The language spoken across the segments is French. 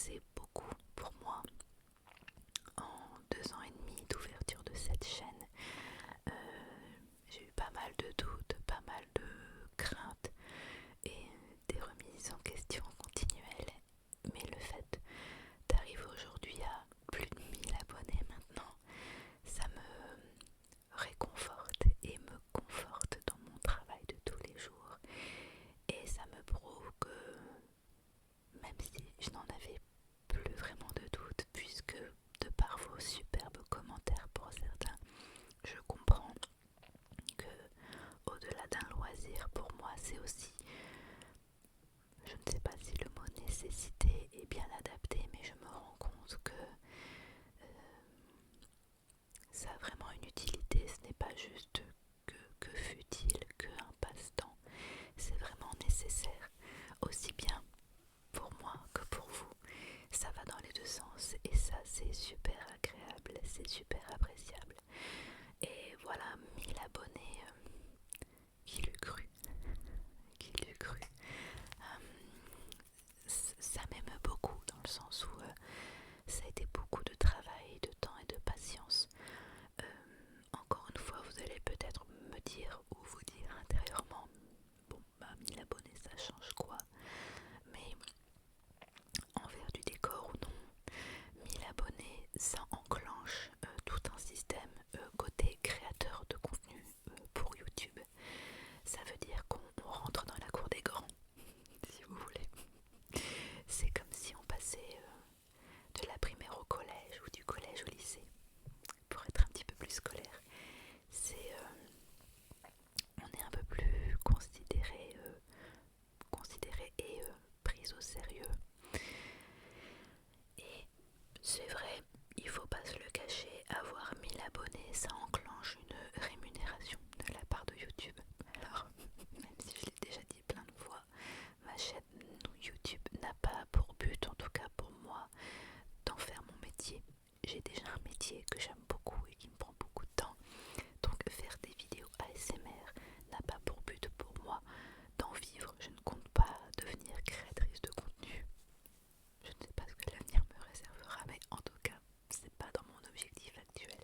c'est beaucoup pour moi. En 2 ans et demi d'ouverture de cette chaîne, j'ai eu pas mal de doutes, pas mal de craintes et des remises en question continuelles. Mais le fait d'arriver aujourd'hui à plus de 1000 abonnés maintenant, ça me réconforte et me conforte dans mon travail de tous les jours. Et ça me prouve que même si je n'en avais plus vraiment de doute, puisque de par vos superbes commentaires pour certains, je comprends que au-delà d'un loisir, pour moi c'est aussi, je ne sais pas si le mot nécessité est bien adapté, mais je me rends compte que ça a vraiment une utilité. Ce n'est pas juste que fut-il qu'un passe-temps, c'est vraiment nécessaire, aussi bien pour moi que pour vous. Ça va dans les deux sens et ça c'est super agréable, c'est super appréciable. Et voilà, 1000 abonnés, qui l'eût cru, qui l'eût cru. Ça m'aime beaucoup dans le sens où ça a été beaucoup de travail, de temps et de patience. Euh, Encore une fois, vous allez peut-être me dire ou vous dire intérieurement, bon bah 1000 abonnés ça change quoi? Mais envers du décor ou non, 1000 abonnés ça enclenche tout un système côté créateur de contenu pour YouTube. Ça veut dire qu'on rentre dans la cour des grands, si vous voulez. C'est comme si on passait de la primaire au collège ou du collège au lycée, pour être un petit peu plus scolaire. On est un peu plus considéré et pris au sérieux. Et c'est vrai, il faut pas se le cacher, avoir 1000 abonnés, ça enclenche une rémunération de la part de YouTube. Alors, même si je l'ai déjà dit plein de fois, ma chaîne YouTube n'a pas pour but, en tout cas pour moi, d'en faire mon métier. J'ai déjà un métier que j'aime beaucoup et qui me prend beaucoup de temps. Donc faire des vidéos ASMR n'a pas pour but pour moi d'en vivre. Je ne compte pas devenir créatrice de contenu. Je ne sais pas ce que l'avenir me réservera, mais en tout cas, c'est pas dans mon objectif actuel.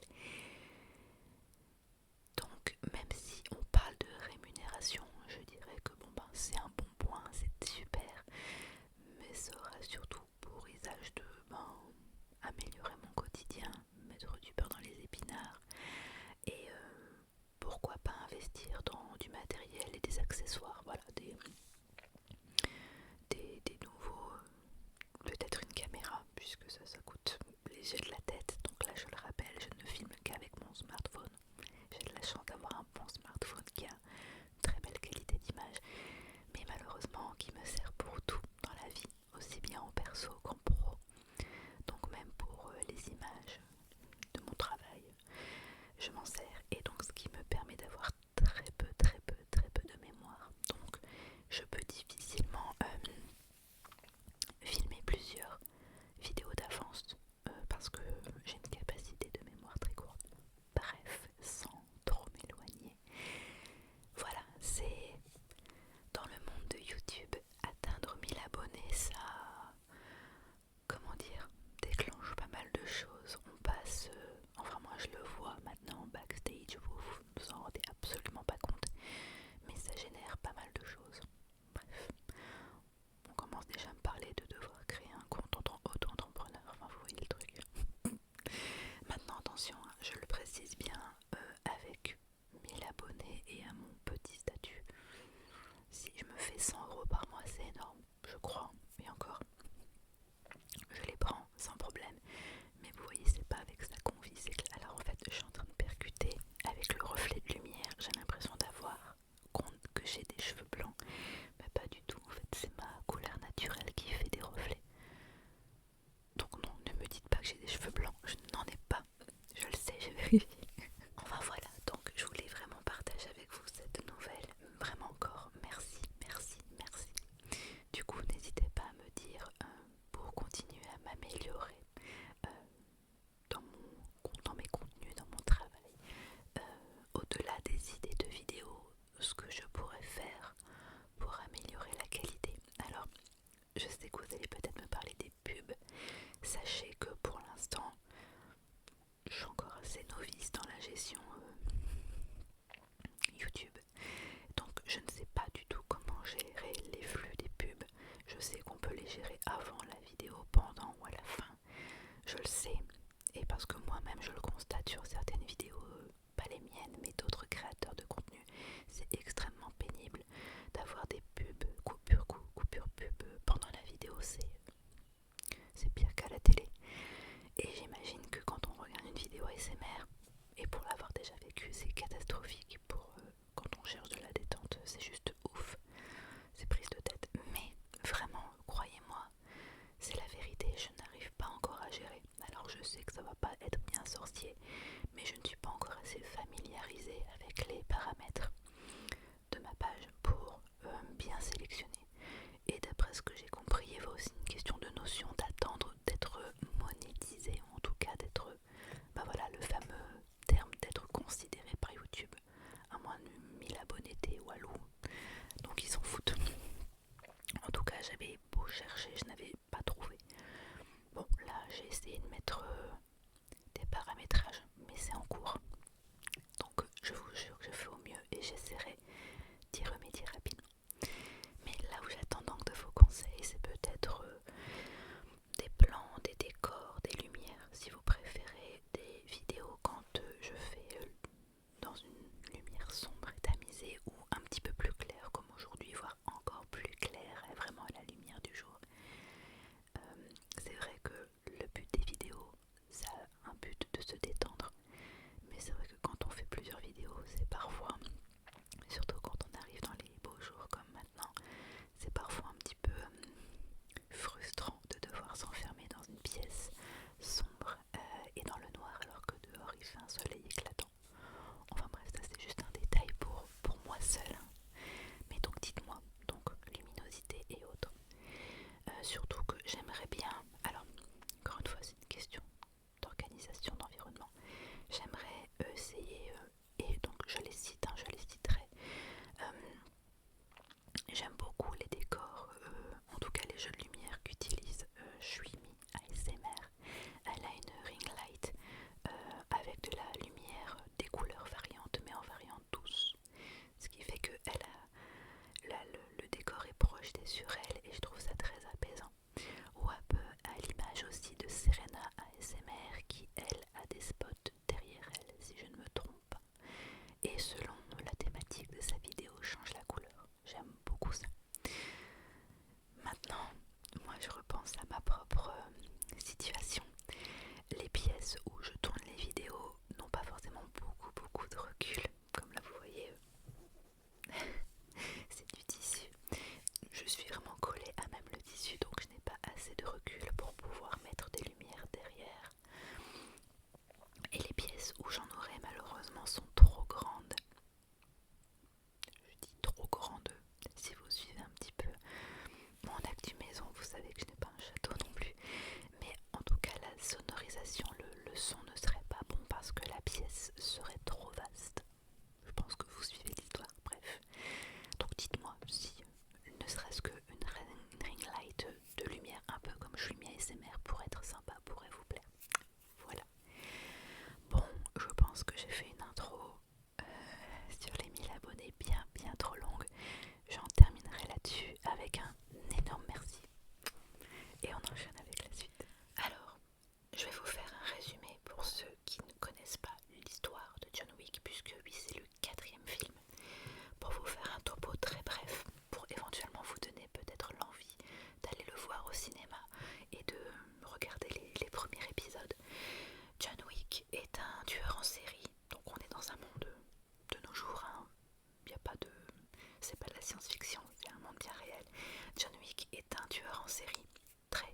est géré avant la vidéo, pendant ou à la fin. Je le sais, et parce que moi-même je le constate sur certaines vidéos, pas les miennes, mais d'autres créateurs de contenu, c'est extrêmement pénible d'avoir des pubs, coupure pub pendant la vidéo, c'est pire qu'à la télé. Et j'imagine que quand on regarde une vidéo ASMR, et pour l'avoir déjà vécu, c'est catastrophique. Quand on cherche de la détente, c'est juste ouf, c'est prise de tête. Mais vraiment, croyez-moi, c'est la vérité, je n'arrive pas encore à gérer. Alors je sais que ça va pas être bien sorcier, mais je ne suis pas encore assez familiarisée avec les paramètres de ma page pour bien sélectionner. Et d'après ce que j'ai compris, il y avait aussi une question de notion d'attendre d'être monétisé, ou en tout cas d'être, voilà, le fameux terme d'être considéré par YouTube à moins de 1000 abonnés ou à l'eau. Donc ils s'en foutent. En tout cas, j'avais beau chercher, je n'avais pas trouvé. Bon, là j'ai essayé de mettre des paramétrages, mais c'est en cours. Donc je vous jure que je fais au mieux et j'essaierai d'y remédier rapidement. Mais là où j'attends donc de vos conseils, c'est peut-être des plans, des décors, des lumières, si vous préférez, des vidéos quand je fais dans une lumière sombre et tamisée ou un petit peu plus claire comme aujourd'hui, voire encore plus claire et vraiment à la lumière du jour. C'est vrai que le but des vidéos, ça a un but de se détendre, mais c'est vrai que quand on fait plusieurs vidéos, c'est parfois, surtout quand on arrive dans les beaux jours comme maintenant, c'est parfois un petit peu frustrant de devoir s'enfermer dans une pièce sombre et dans le noir alors que dehors il fait un soleil éclatant. Enfin bref, ça c'est juste un détail pour moi seule. Hein. Mais donc dites-moi, donc luminosité et autres. Surtout que j'aimerais bien, alors encore une fois c'est une question d'organisation, d'environnement, j'aimerais essayer, et donc je les cite, hein, je les citerai, j'aime beaucoup les décors, en tout cas les jeux de lumière qu'utilise Shuimi ASMR. Elle a une ring light avec de la lumière, des couleurs variantes mais en variante douce. Ce qui fait que le décor est projeté sur elle et je trouve ça très apaisant. Ou un peu à l'image aussi de Serena ASMR qui elle a des spots derrière elle si je ne me trompe pas. Et selon la thématique de sa vidéo change la couleur. J'aime beaucoup ça. Maintenant, moi je repense à ma propre situation. Les pièces où je tourne les vidéos n'ont pas forcément beaucoup de recul. Comme là vous voyez, c'est du tissu. Je suis vraiment collée à même le tissu, donc je n'ai pas assez de recul pour pouvoir mettre des lumières derrière. Et les pièces où j'en aurai malheureusement sont trop grandes. Je dis trop grandes. Si vous suivez un petit peu mon actu maison, vous savez que je n'ai pas un château non plus. Mais en tout cas, la sonorisation, le son ne serait pas bon parce que la pièce serait trop vaste. Je pense que vous suivez l'histoire, bref. Donc dites-moi si ne serait-ce qu'une ring light de lumière un peu comme je suis mis ASMR pour être sympa pourrait vous plaire. Voilà. Bon, je pense que j'ai fait une intro sur les 1000 abonnés bien trop longue. J'en terminerai là-dessus avec un énorme merci. Et on enchaîne avec la suite. Alors, je vais vous faire un résumé pour ceux qui ne connaissent pas l'histoire de John Wick, puisque oui, c'est le 4e film. Pour vous faire un topo très bref, pour éventuellement vous donner peut-être l'envie d'aller le voir au cinéma et de regarder les premiers épisodes. John Wick est un tueur en série, donc on est dans un monde de nos jours, hein. Il n'y a pas de... c'est pas de la science-fiction, c'est un monde bien réel. John Wick est un tueur en série très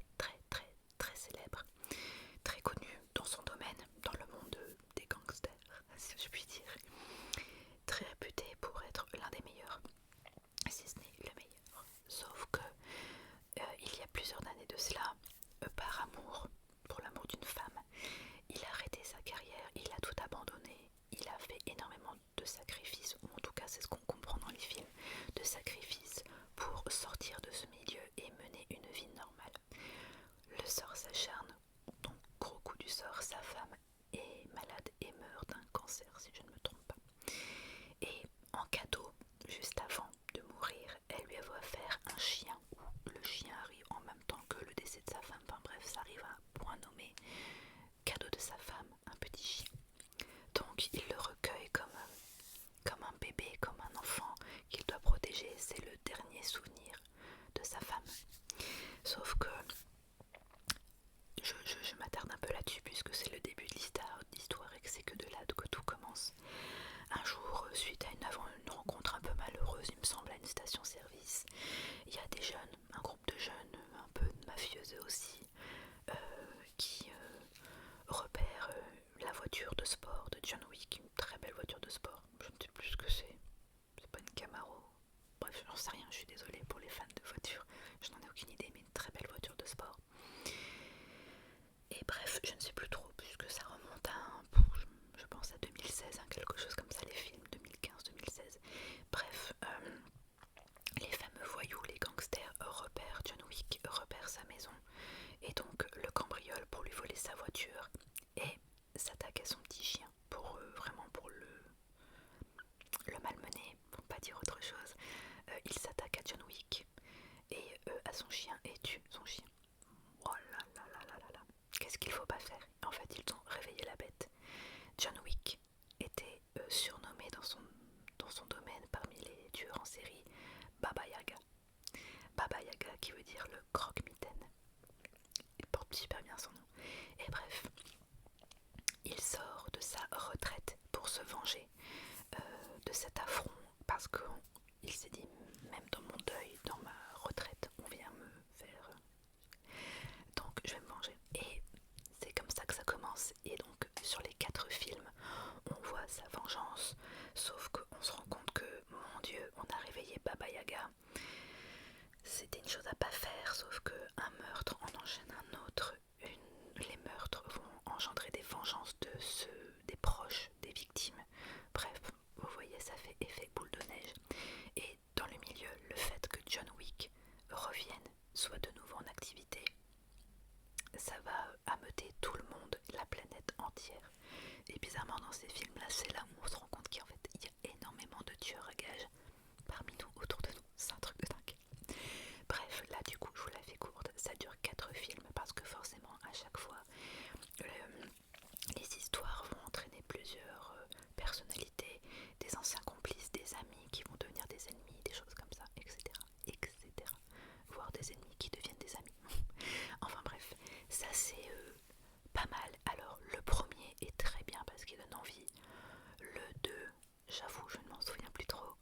dire le croque-mitaine. Il porte super bien son nom. Et bref, il sort de sa retraite pour se venger de cet affront parce qu'il s'est dit, même dans mon deuil, dans ma retraite, on vient me faire... Donc je vais me venger. Et c'est comme ça que ça commence. Et donc sur les 4 films, on voit sa vengeance. Sauf qu'on se rend compte que, mon Dieu, on a réveillé Baba Yaga. C'était une chose à pas faire, sauf qu'un meurtre en enchaîne un autre. Les meurtres vont engendrer des vengeances des proches, des victimes. Bref, vous voyez, ça fait effet boule de neige. Et dans le milieu, le fait que John Wick revienne, soit de nouveau en activité, ça va ameuter tout le monde, la planète entière. Et bizarrement, dans ces films-là, c'est là où on se rend compte qu'en fait, il y a énormément de tueurs à gages parmi nous, autour de nous. C'est un truc de dingue. Bref, là du coup, je vous la fais courte. Ça dure 4 films parce que forcément, à chaque fois, les histoires vont entraîner plusieurs personnalités, des anciens complices, des amis qui vont devenir des ennemis, des choses comme ça, etc. etc. Voire des ennemis qui deviennent des amis. Enfin bref, ça c'est pas mal. Alors le premier est très bien parce qu'il donne envie. Le 2, j'avoue, je ne m'en souviens plus trop.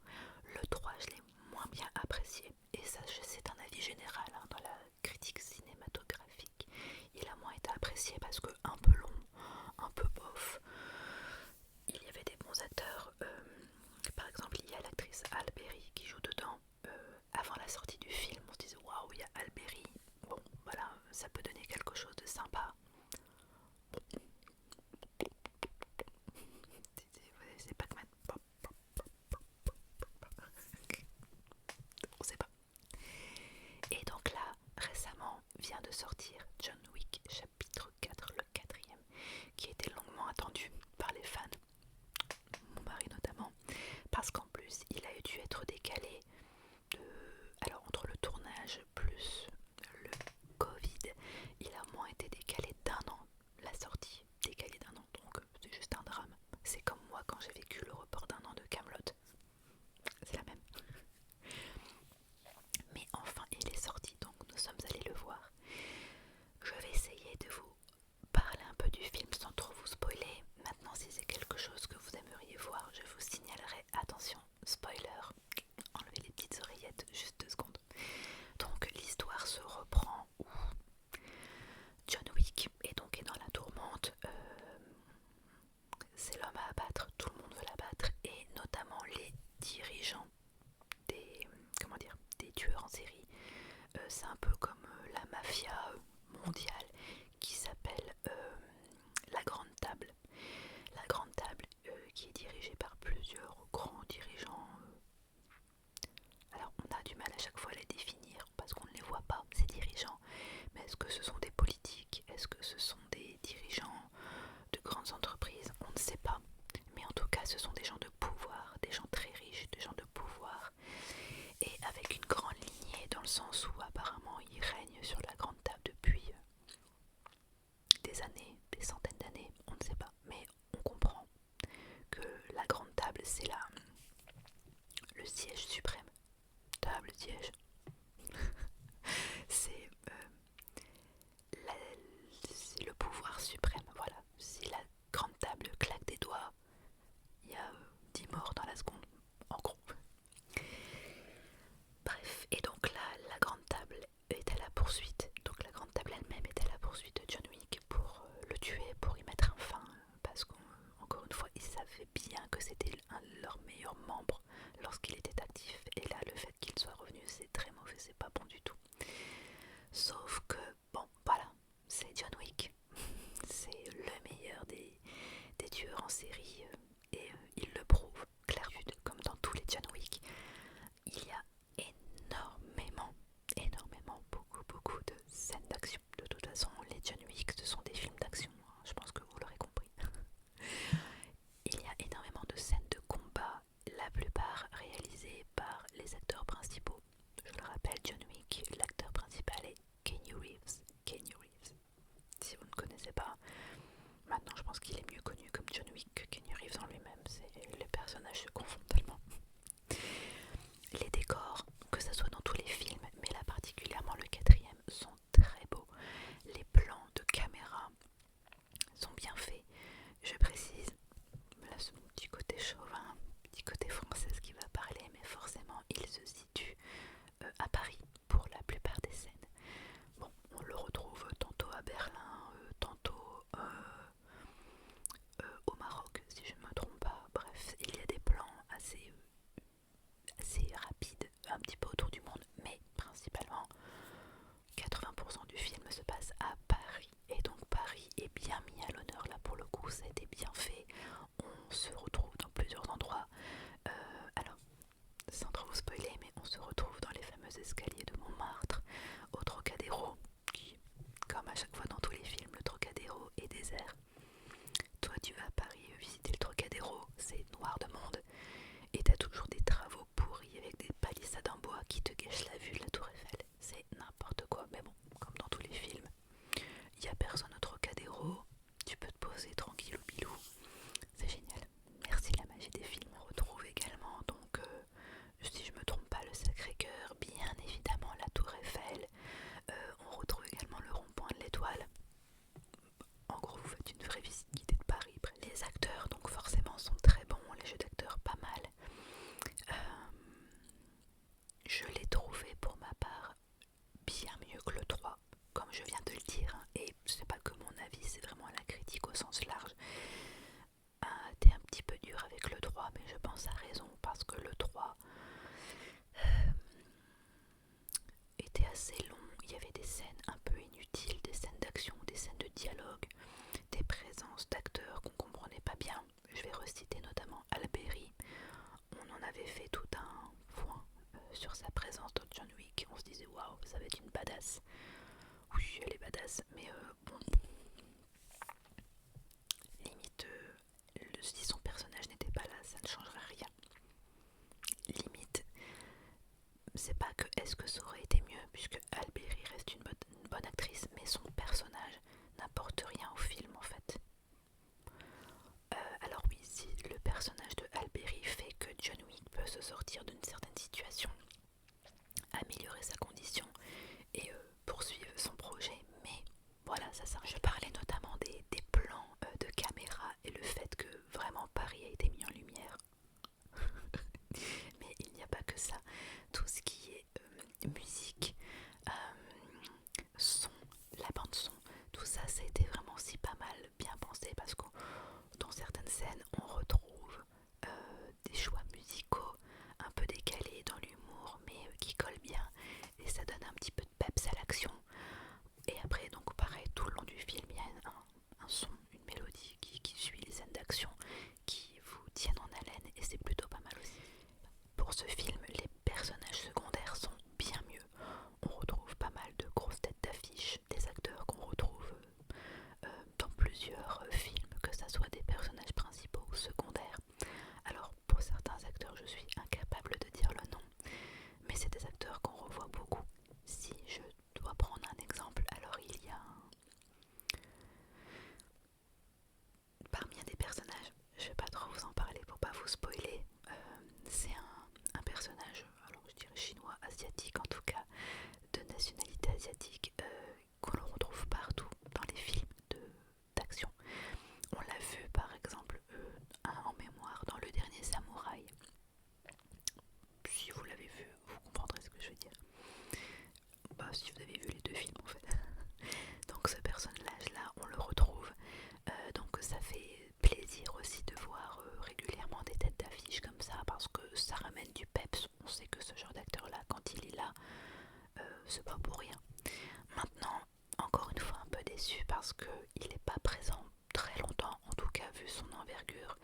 Le 3, je l'ai moins bien apprécié. Et ça, c'est un avis général dans la critique cinématographique. Il a moins été apprécié parce que un peu long, un peu bof. Il y avait des bons acteurs. Par exemple, il y a l'actrice Halle Berry qui joue dedans. Avant la sortie du film, on se disait waouh, il y a Halle Berry. Bon, voilà, ça peut donner quelque chose de sympa. C'est Pac-Man. On sait pas. Et donc là, récemment, vient de sortir John Wick chapitre 4, le 4e, qui était longuement attendu par les fans, mon mari notamment, parce qu'en plus, il a dû être décalé alors entre le tournage plus le Covid, il a moins été décalé d'1 an, la sortie décalée d'1 an, donc c'est juste un drame. C'est comme moi quand j'ai vécu le report d'1 an de Kaamelott, c'est la même. Mais enfin il est sorti, donc nous sommes allés le voir. Je vais essayer de vous parler un peu du film sans trop vous spoiler. Maintenant, si c'est quelque chose que vous aimeriez voir, je vous signalerai, attention, spoiler, enlevez les petites oreillettes, juste 2 secondes. Donc l'histoire se reprend où John Wick est dans la tourmente, c'est l'homme à abattre, tout le monde veut l'abattre, et notamment les dirigeants des tueurs en série. C'est un peu comme la mafia mondiale qui s'appelle la Grande Table. La Grande Table qui est dirigée par plusieurs grands dirigeants. Alors on a du mal à chaque fois à les définir parce qu'on ne les voit pas, ces dirigeants. Mais est-ce que ce sont des politiques? Est-ce que ce sont des dirigeants de grandes entreprises? On ne sait pas. Mais en tout cas, ce sont des gens de pouvoir, des gens très riches, des gens de pouvoir. Et avec une grande lignée dans le sens où apparemment ils Berlin, tantôt au Maroc, si je ne me trompe pas. Bref, il y a des plans assez rapides, un petit peu autour du monde, mais principalement 80% du film se passe à Paris. Et donc Paris est bien mis à l'honneur là pour le coup, ça a été bien fait. On se retrouve dans plusieurs endroits. Alors, sans trop vous spoiler, mais on se retrouve dans les fameux escaliers de Montmartre, au Trocadéro, qui, comme à chaque fois dans tous les films, le Trocadéro est désert. Toi, tu vas à Paris visiter le Trocadéro, c'est noir de monde, et t'as toujours des travaux pourris avec des palissades en bois qui te gâchent la vue de la Tour Eiffel. C'est n'importe quoi, mais bon, comme dans tous les films, il n'y a personne au Trocadéro, tu peux te poser tranquille au bilou, c'est génial. Merci la magie des films. On retrouve également, donc, si je me trompe pas, le Sacré-Cœur, bien évidemment la Tour Eiffel. On retrouve également le rond-point de l'Étoile. En gros, vous faites une vraie visite guidée de Paris. Les acteurs, donc forcément, sont très bons. Les jeux d'acteurs, pas mal. Je l'ai trouvé pour ma part bien mieux que le 3, comme je viens de le dire, hein, et c'est pas que mon avis, c'est vraiment la critique au sens large. T'es un petit peu dur avec le 3, mais je pense à raison, parce que le 3 était assez long, il y avait des scènes un peu inutiles, des scènes d'action, des scènes de dialogue, des présences d'acteurs qu'on comprenait pas bien. Je vais reciter notamment Alberi. On en avait fait tout un point sur sa présence dans John Wick. On se disait waouh, ça va être une badass. Oui, elle est badass, mais bon, limite, si son personnage n'était pas là, ça ne changerait rien. Limite, c'est pas que est-ce que ça aurait été mieux, puisque Alberi reste une bonne actrice, mais son personnage n'apporte rien au film en fait. Alors oui, si le personnage de Alberi fait que John Wick peut se sortir d'une certaine situation, améliorer sa condition et poursuivre son projet, mais voilà, ça sert. Je parlais notamment des plans de caméra et le fait que vraiment Paris a été mis en lumière. Mais il n'y a pas que ça. Tout ce qui est musique, son, la bande son, tout ça, ça a été vraiment aussi pas mal bien pensé parce que dans certaines scènes, on retrouve des choix musicaux un peu décalés dans l'humour, mais qui collent bien et ça donne un petit peu de peps à l'action. Et après, donc pareil, tout le long du film, il y a un son, une mélodie qui suit les scènes d'action, qui vous tiennent en haleine et c'est plutôt pas mal aussi. Pour ce film, les personnages secondaires sont bien mieux. On retrouve pas mal de grosses têtes d'affiche, des acteurs qu'on retrouve dans plusieurs films, que ça soit des personnages principaux ou secondaires. Alors pour certains acteurs, je suis incapable de dire le nom, mais c'est des acteurs qu'on revoit beaucoup. Si je dois prendre un exemple, alors il y a parmi des personnages, je vais pas trop vous en parler pour pas vous spoiler, c'est un personnage, alors je dirais chinois, asiatique en tout cas, de nationalité asiatique, qu'on le retrouve partout dans les films d'action. On l'a vu par exemple en mémoire dans Le Dernier Samouraï. Si vous l'avez vu, vous comprendrez ce que je veux dire. Bah, si vous avez vu les deux films en fait. Donc ce personnage-là, on le retrouve. Donc ça fait plaisir aussi de voir régulièrement des têtes d'affiche comme ça parce que ça ramène du peps. On sait que ce genre d'acteur-là, quand il est là, c'est pas pour rien. Maintenant, encore une fois un peu déçu parce qu'il n'est pas présent très longtemps, en tout cas vu son envergure.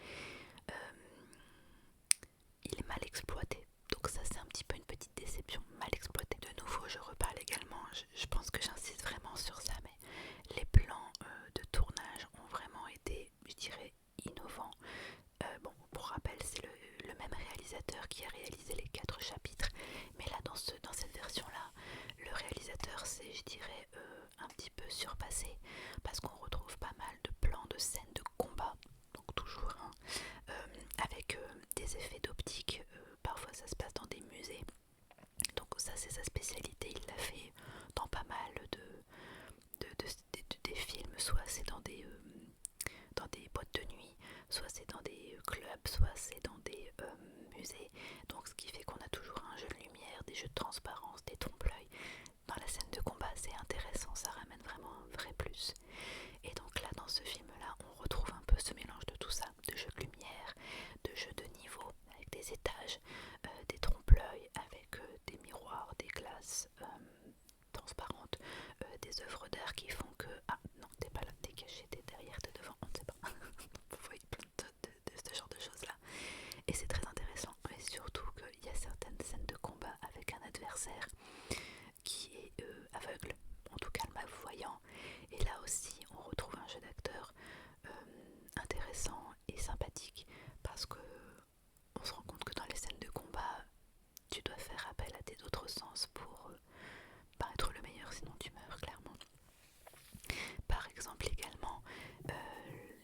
Il est mal exploité. Donc ça c'est un petit peu une petite déception, mal exploité. De nouveau je reparle également, je pense que j'insiste vraiment sur ça, mais les plans de tournage ont vraiment été, je dirais, innovants. Bon, pour rappel, c'est le même réalisateur qui a réalisé les 4 chapitres, mais là dans cette version-là, le réalisateur s'est, je dirais, un petit peu surpassé, parce qu'on retrouve pas mal de plans de scènes de combat, donc toujours hein, avec des effets d'optique, parfois ça se passe dans des musées, donc ça c'est sa spécialité, il l'a fait dans pas mal des films, soit c'est dans des boîtes de nuit, soit c'est dans des clubs, soit c'est dans des musées, donc ce qui fait qu'on a toujours un jeu de lumière, des jeux de transparence, des œuvres d'art qui font que ah non t'es pas là, t'es caché, t'es derrière, t'es devant, on ne sait pas. Vous voyez plein de ce genre de choses là. Et c'est très intéressant, et surtout qu'il y a certaines scènes de combat avec un adversaire qui est aveugle, en tout cas malvoyant. Et là aussi on retrouve un jeu d'acteur intéressant et sympathique, parce que on se rend compte que dans les scènes de combat tu dois faire appel à tes autres sens pour pas être le meilleur, sinon tu meurs clairement. Par exemple également,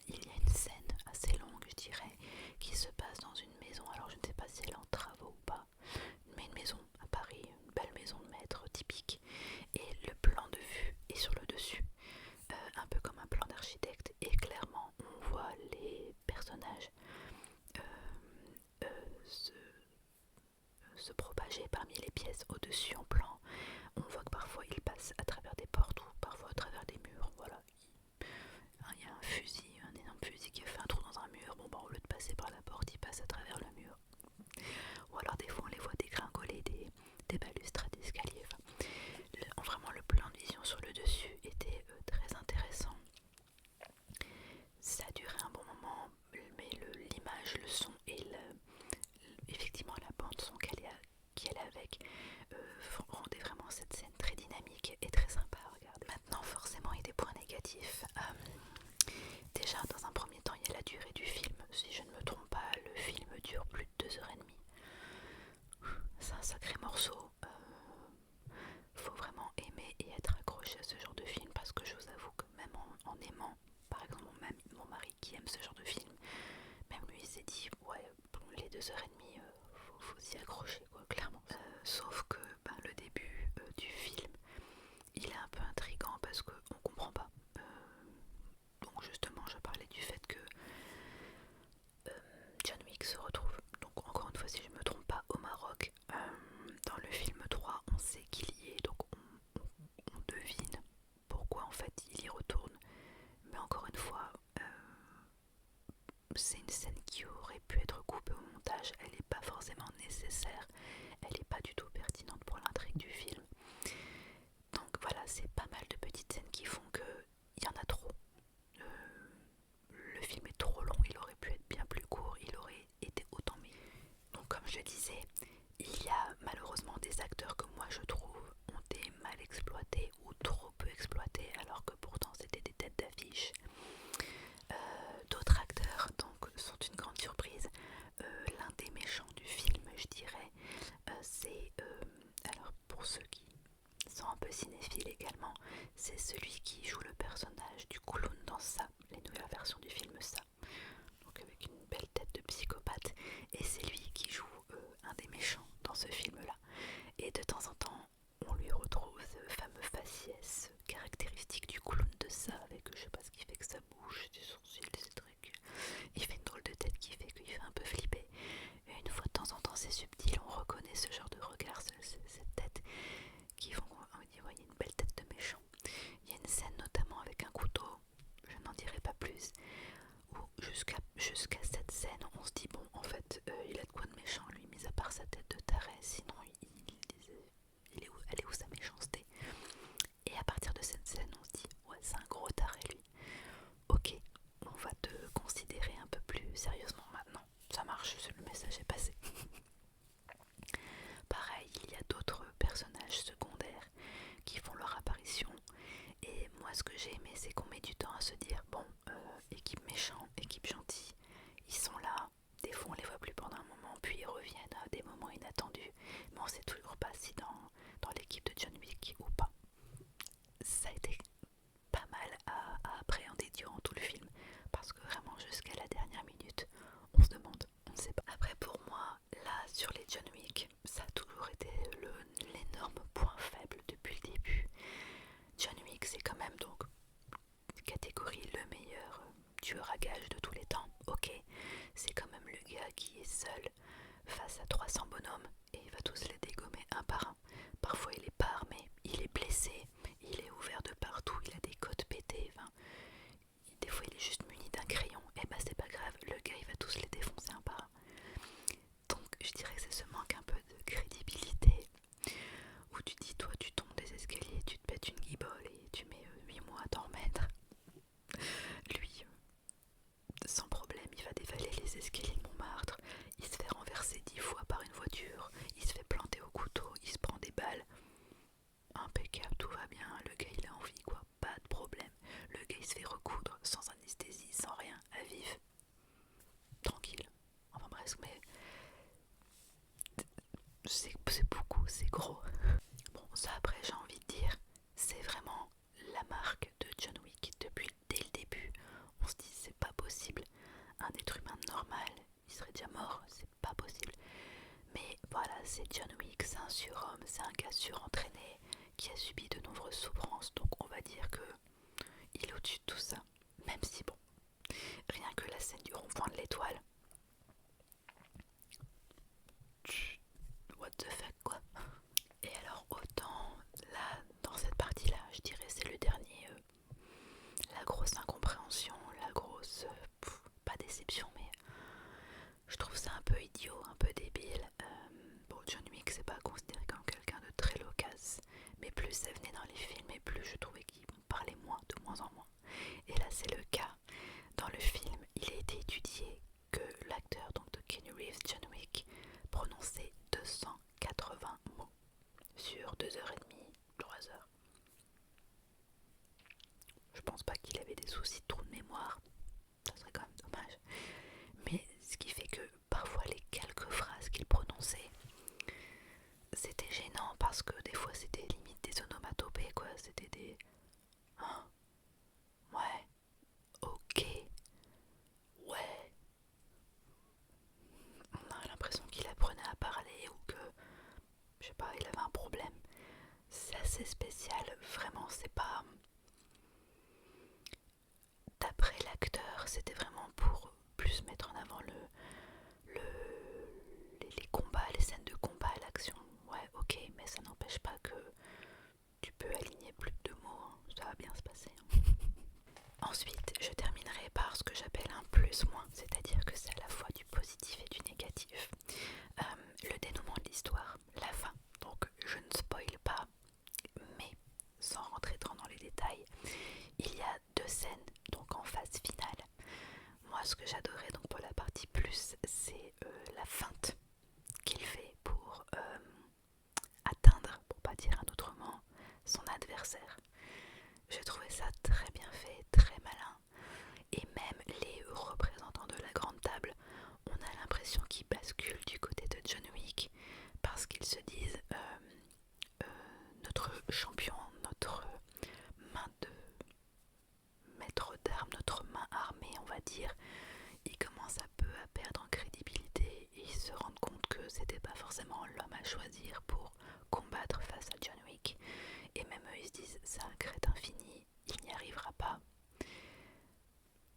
il y a une scène assez longue je dirais, qui se passe dans une maison. Alors je ne sais pas si elle est en travaux ou pas, mais une maison à Paris, une belle maison de maître typique, et le plan de vue est sur le dessus, un peu comme un plan d'architecte, et clairement on voit les personnages se propager parmi les pièces au-dessus en plan. On voit que parfois ils passent à travers des portes ou parfois à travers des murs, voilà. Il y a un fusil, un énorme fusil qui a fait un trou dans un mur, bon bah au lieu de passer par la porte, il passe à travers le mur. Ou alors des fois on les voit dégringoler des balustrades d'escalier. Enfin, vraiment le plan de vision sur le dessus était très intéressant. Ça a duré un bon moment, mais l'image, le son et effectivement la bande son qui allait avec rendait vraiment cette scène très dynamique et très sympa à regarder. Maintenant forcément il y a des points négatifs. Déjà dans un premier temps il y a la durée du film. Si je ne me trompe pas, le film dure plus de 2h30. C'est un sacré morceau. Faut vraiment aimer et être accroché à ce genre de film, parce que je vous avoue que même en aimant, par exemple mon mari qui aime ce genre de film, même lui il s'est dit ouais pour les 2h30 faut s'y accrocher quoi, clairement. Sauf que le début du film il est un peu intriguant parce qu'on comprend pas. Donc justement je parlais du fait que John Wick se retrouve, donc encore une fois si je ne me trompe pas, au Maroc. Dans le film 3 on sait qu'il y est, donc on devine pourquoi en fait il y retourne. Mais encore une fois, c'est une scène qui aurait pu être coupée au montage, elle n'est pas forcément nécessaire, elle n'est pas du tout pertinente pour l'intrigue du film. Donc voilà, c'est pas mal de petites scènes qui font qu'il y en a trop. Le film est trop long, il aurait pu être bien plus court, il aurait été autant mieux. Donc comme je disais, il y a malheureusement des acteurs que moi je trouve ont été mal exploités ou trop peu exploités, alors que pourtant c'était des têtes d'affiche. D'autres acteurs donc sont une grande surprise. L'un des méchants du film, je dirais, c'est alors pour ceux qui sont un peu cinéphiles également, c'est celui qui joue le personnage du clown dans Ça, les nouvelles versions du film Ça, donc avec une belle tête de psychopathe, et c'est lui qui joue un des méchants dans ce film là. Et de temps en temps on lui retrouve ce fameux faciès caractéristique du clown de Ça, avec je sais pas ce qui fait que sa bouche, ses sourcils, ses trucs, il fait une drôle de tête qui fait qu'il fait un peu flipper. Et une fois de temps en temps c'est subtil, on reconnaît ce genre de regard, cette tête qui font qu'on dit ouais, il y a une belle tête de méchant. Il y a une scène notamment avec un couteau, je n'en dirai pas plus, où jusqu'à cette scène on se dit bon en fait il a de quoi de méchant lui, mis à part sa tête de taré, sinon elle est où sa méchanceté. Et à partir de cette scène on se dit ouais c'est un gros taré lui, ok on va te considérer un peu plus sérieusement maintenant, ça marche, le message est passé. Pareil, il y a d'autres personnages secondaires qui font leur apparition, et moi ce que j'ai aimé c'est qu'on met du temps à se dire bon équipe méchant, équipe gentil, ils sont là, des et recoudre sans anesthésie, sans rien, à vif, tranquille. Enfin bref, mais c'est beaucoup, c'est gros. Bon, ça après j'ai envie de dire, c'est vraiment la marque de John Wick. Dès le début, on se dit c'est pas possible. Un être humain normal, il serait déjà mort, c'est pas possible. Mais voilà, c'est John Wick, c'est un surhomme, c'est un gars surentraîné qui a subi de nombreuses souffrances. Donc on va dire que il est au-dessus de tout ça. Même si bon, rien que la scène du rond-point de l'étoile. What the fuck quoi. Et alors autant là, dans cette partie-là, je dirais c'est le dernier, la grosse incompréhension, la grosse, pas déception mais je trouve ça un peu idiot, un peu débile. Bon, John Wick c'est pas considéré comme quelqu'un de très loquace, mais plus ça venait dans les films et plus je trouvais qu'il parlait moins, de moins en moins. Et là c'est le cas. Dans le film, il a été étudié que l'acteur donc de Keanu Reeves, John Wick, prononçait 280 mots sur 2h30, 3 heures. Je pense pas qu'il avait des soucis de trou de mémoire, ça serait quand même dommage. Mais ce qui fait que parfois les quelques phrases qu'il prononçait, c'était gênant parce que des fois c'était limite des onomatopées quoi, c'était des... Hein, ouais, ok, ouais. On a l'impression qu'il apprenait à parler ou que, je sais pas, il avait un problème. C'est assez spécial, vraiment, c'est pas... D'après l'acteur, c'était vraiment pour plus mettre en avant les combats, les scènes de combat, l'action. Ouais, ok, mais ça n'empêche pas que tu peux aligner plus de 2 mots, hein, ça va bien se passer. Ensuite, je terminerai par ce que j'appelle un plus-moins, c'est-à-dire que c'est à la fois du positif et du négatif. Le dénouement de l'histoire, la fin. Donc, je ne spoil pas, mais sans rentrer trop dans les détails, il y a 2 scènes donc en phase finale. Moi, ce que j'adorais donc pour la partie plus, c'est la feinte qu'il fait pour atteindre, pour pas dire un autre mot, son adversaire. J'ai trouvé ça très bien fait, très malin. Et même les représentants de la grande table, on a l'impression qu'ils basculent du côté de John Wick parce qu'ils se disent notre champion, notre main de maître d'armes, notre main armée on va dire, il commence un peu à perdre en crédibilité et ils se rendent compte que c'était pas forcément l'homme à choisir pour combattre face à John Wick. Et même eux ils se disent c'est un crétin fini, il n'y arrivera pas.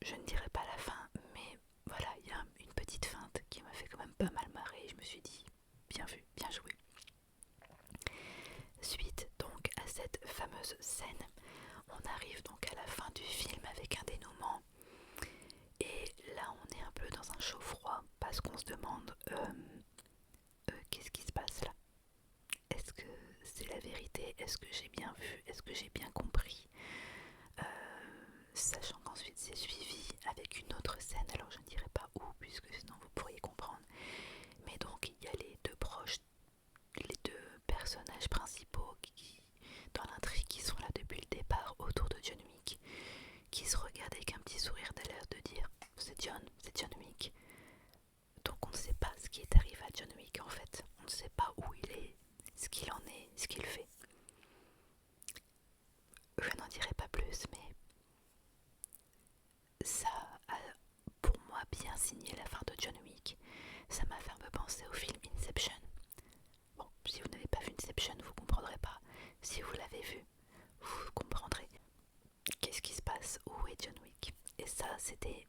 Je ne dirai pas la fin, mais voilà, il y a une petite feinte qui m'a fait quand même pas mal marrer et je me suis dit bien vu, bien joué. Suite donc à cette fameuse scène, on arrive donc à la fin du film avec un dénouement et là on est un peu dans un chaud froid parce qu'on se demande qu'est-ce qui se passe là? Est-ce que c'est la vérité? Est-ce que j'ai bien vu? Est-ce que j'ai bien compris? Sachant qu'ensuite c'est suivi avec une autre scène, alors je ne dirai pas où puisque sinon vous pourriez comprendre, mais donc il y a les 2 proches, les 2 personnages principaux qui, dans l'intrigue, qui sont là depuis le départ autour de John Wick, qui se regardent avec un petit sourire d'alerte de dire c'est John Wick. Donc on ne sait pas ce qui est arrivé à John Wick en fait, on ne sait pas où il est, ce qu'il en est, ce qu'il fait. Je n'en dirai pas plus, mais ça a pour moi bien signé la fin de John Wick. Ça m'a fait un peu penser au film Inception. Bon, si vous n'avez pas vu Inception, vous comprendrez pas. Si vous l'avez vu, vous comprendrez. Qu'est-ce qui se passe? Où est John Wick? Et ça, c'était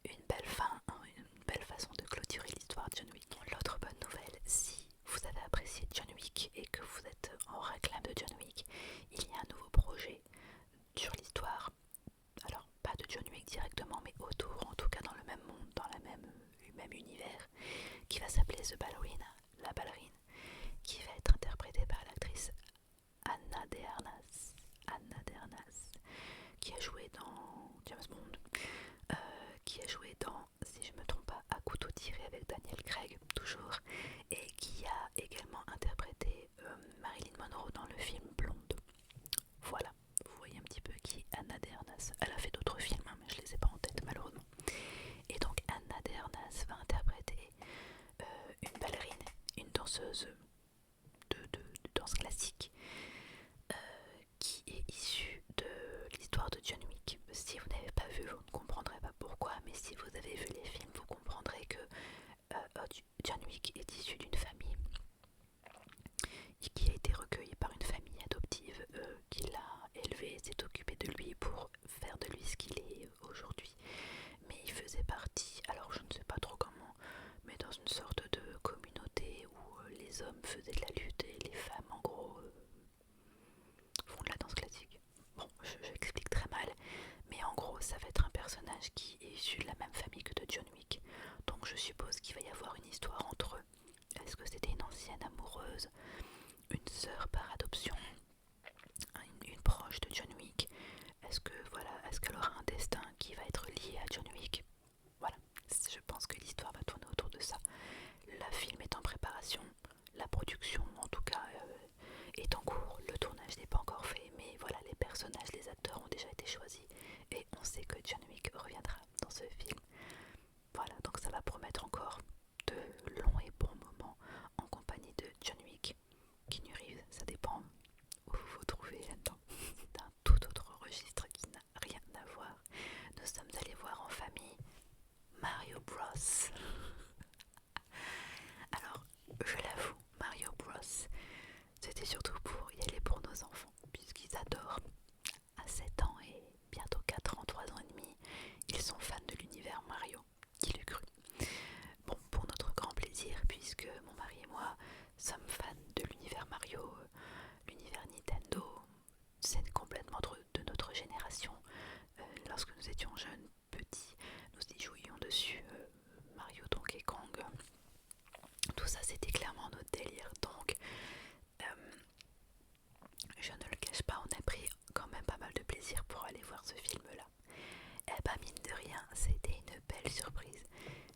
une belle fin, hein, une belle façon de clôturer l'histoire de John Wick. L'autre bonne nouvelle, si vous avez apprécié John Wick et que vous êtes en réclame de John Wick, il y a un nouveau projet sur l'histoire. Alors, pas de John Wick directement, mais autour, en tout cas dans le même monde, dans le même univers, qui va s'appeler The Ballerina, la ballerine, qui va être interprétée par l'actrice Anna de Armas, qui a joué dans James Bond, qui a joué dans, si je me trompe pas, À couteau tiré avec Daniel Craig, toujours, et qui a également interprété Marilyn Monroe dans le film Blonde. Voilà, vous voyez un petit peu qui est Anna de Armas. Elle a fait d'autres génération. Lorsque nous étions jeunes, petits, nous y jouions dessus. Mario, Donkey Kong, tout ça c'était clairement notre délire. Donc je ne le cache pas, on a pris quand même pas mal de plaisir pour aller voir ce film-là. Et bah mine de rien, c'était une belle surprise.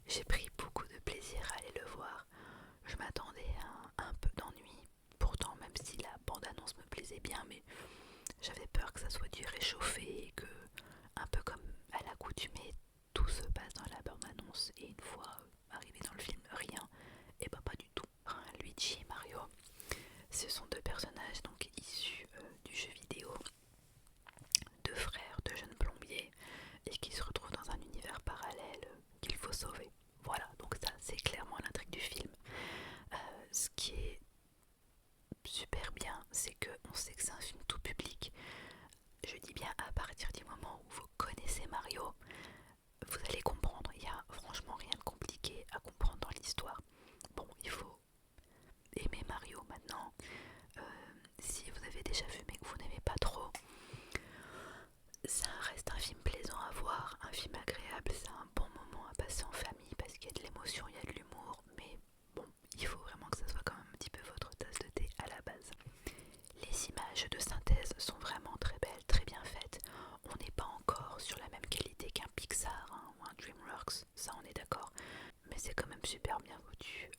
J'ai pris beaucoup de plaisir à aller le voir. Je m'attendais à un peu d'ennui. Pourtant, même si la bande-annonce me plaisait bien, mais j'avais peur que ça soit du réchauffé et que, un peu comme à l'accoutumée, tout se passe dans la bande-annonce et une fois arrivé dans le film, rien. Et bah pas du tout. Luigi et Mario, ce sont deux personnages donc issus du jeu vidéo, deux frères, deux jeunes plombiers, et qui se retrouvent dans un univers parallèle qu'il faut sauver. Voilà, donc ça c'est clairement l'intrigue du film. Ce qui est super bien, c'est qu'on sait que c'est un film tout public. Je dis bien à partir du moment où vous connaissez Mario, vous allez comprendre. Il n'y a franchement rien de compliqué à comprendre dans l'histoire. Bon, il faut aimer Mario maintenant. Si vous avez déjà vu mais que vous n'aimez pas trop, ça reste un film plaisant à voir, un film agréable, c'est un bon moment à passer en famille parce qu'il y a de l'émotion, il y a de l'humour, mais bon, il faut vraiment que ça soit quand même un petit peu votre tasse de thé à la base. Les images de synthèse sont vraiment très belles, très bien faites. On n'est pas encore sur la même qualité qu'un Pixar ou un DreamWorks, ça on est d'accord, mais c'est quand même super bien foutu.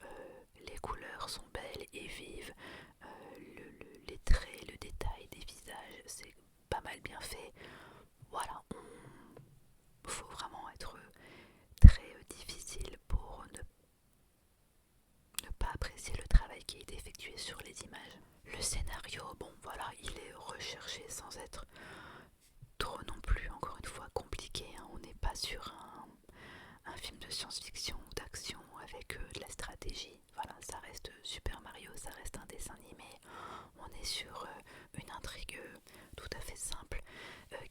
Les couleurs sont belles et vives, les traits, le détail des visages, c'est pas mal bien fait. Voilà, faut vraiment être très difficile pour ne pas apprécier le travail qui a été effectué sur les images. Le scénario, bon voilà, il est recherché sans être trop non plus, encore une fois, compliqué. On n'est pas sur un film de science-fiction ou d'action avec de la stratégie. Voilà, ça reste Super Mario, ça reste un dessin animé. On est sur une intrigue tout à fait simple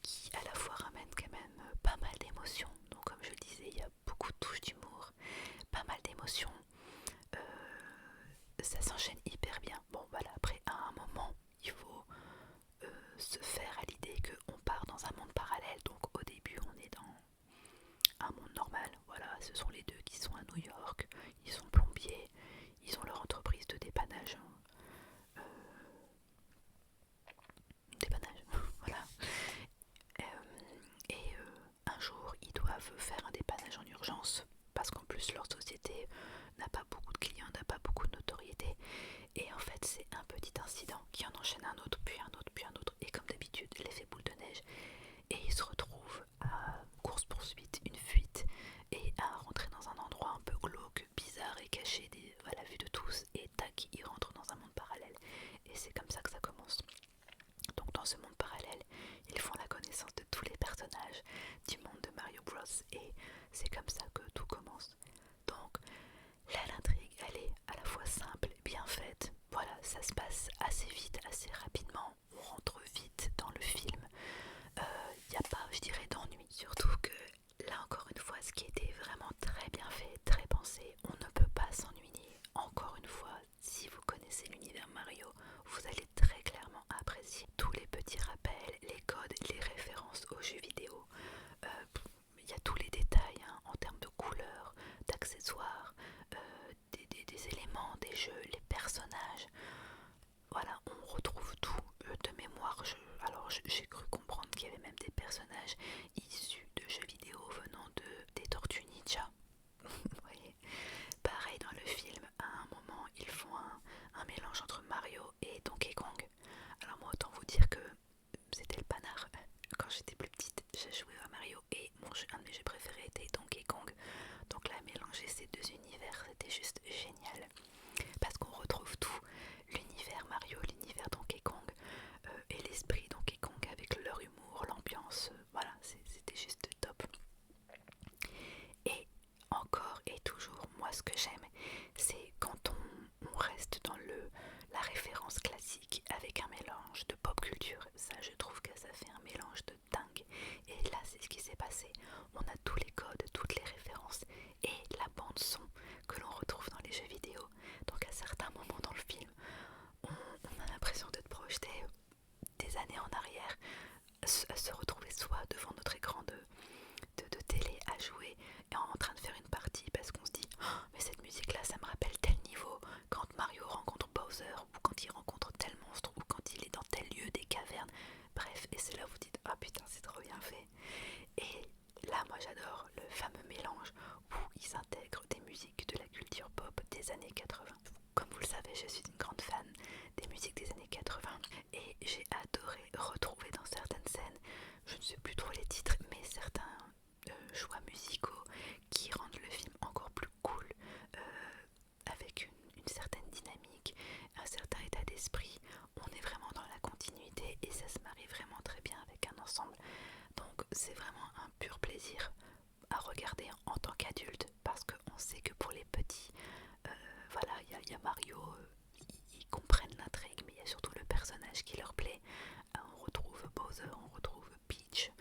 qui à la fois ramène quand même pas mal d'émotions. Donc comme je le disais, il y a beaucoup de touches d'humour, pas mal d'émotions. Ça s'enchaîne hyper bien. Bon voilà, après à un moment, il faut se faire à l'idée qu'on part dans un monde parallèle. Donc au début, on est dans un monde normal. Voilà, ce sont les deux qui sont à New York. Ils sont plombiers, ils ont leur entreprise de dépannage. Dépannage, voilà. Un jour, ils doivent faire un dépannage en urgence parce qu'en plus leur société n'a pas beaucoup de clients, n'a pas beaucoup de notoriété. Et en fait, c'est un petit incident qui en enchaîne un autre, puis un autre, puis un autre. Et comme d'habitude, l'effet boule de neige. Et ils se retrouvent à course-poursuite, une fuite, et à rentrer dans un endroit un peu glauque, bizarre et caché à la vue de tous. Et tac, ils rentrent dans un monde parallèle. Et c'est comme ça que ça commence. Donc dans ce monde parallèle, ils font la connaissance de tous les personnages du monde de Mario Bros. Et c'est comme ça que tout commence. Donc là, l'intrigue, elle est à la fois simple, bien faite. Voilà, ça se passe assez vite, assez rapidement. On rentre vite dans le film. Il n'y a pas, je dirais, d'ennui. Surtout que là, encore une fois, ce qui était vraiment très bien fait, très pensé, on ne peut pas s'ennuyer. Encore une fois, si vous connaissez l'univers Mario, vous allez très clairement apprécier tous les petits rappels, les codes, les références aux jeux vidéo. Il y a tous les détails hein, en termes de couleurs, d'accessoires, des éléments, des jeux, les personnages. Voilà, on retrouve tout de mémoire. J'ai cru comprendre qu'il y avait même des personnages issus de jeux vidéo venant des Tortues Ninja. Vous voyez, pareil dans le film, à un moment, ils font un mélange entre Mario et Donkey Kong. Alors moi, autant vous dire que c'était le panard. Quand j'étais plus petite, j'ai joué à Mario et un de mes jeux préférés était Donkey Kong. Donc là, mélanger ces deux univers, c'était juste génial. Parce qu'on retrouve tout, l'univers Mario, l'univers Donkey Kong et l'esprit Donkey Kong avec leur humour, l'ambiance, voilà, c'était juste top. Et encore et toujours, moi ce que j'aime, c'est quand on reste dans la référence classique avec un mélange de pop culture. Ça, je trouve que ça fait un mélange de dingue. Et là, c'est ce qui s'est passé. On a tous les codes, toutes les références et la bande son que l'on retrouve dans les jeux vidéo. Donc à certains moments dans le film, on a l'impression d'être projeté des années en arrière, à se retrouver soit devant notre écran de télé à jouer et en train de faire une partie parce qu'on se dit oh, mais cette musique là ça me rappelle tel niveau quand Mario rencontre Bowser ou quand il rencontre tel monstre ou quand il est dans tel lieu des cavernes, bref, et c'est là où vous dites ah oh, putain c'est trop bien fait. Et là moi j'adore le fameux mélange où ils intègrent des musiques de la culture pop des années 80. Comme vous le savez, je suis une grande fan des musiques des années 80 et j'ai adoré retrouver dans certaines scènes, je ne sais plus trop les titres, mais certains choix musicaux qui rendent le film encore plus cool, avec une certaine dynamique, un certain état d'esprit. On est vraiment dans la continuité et ça se marie vraiment très bien avec un ensemble. Donc c'est vraiment un pur plaisir à regarder en tant qu'adulte parce qu'on sait que pour les petits, voilà, il y a Mario, ils comprennent l'intrigue, mais il y a surtout le personnage qui leur plaît. On retrouve Bowser, on retrouve Peach,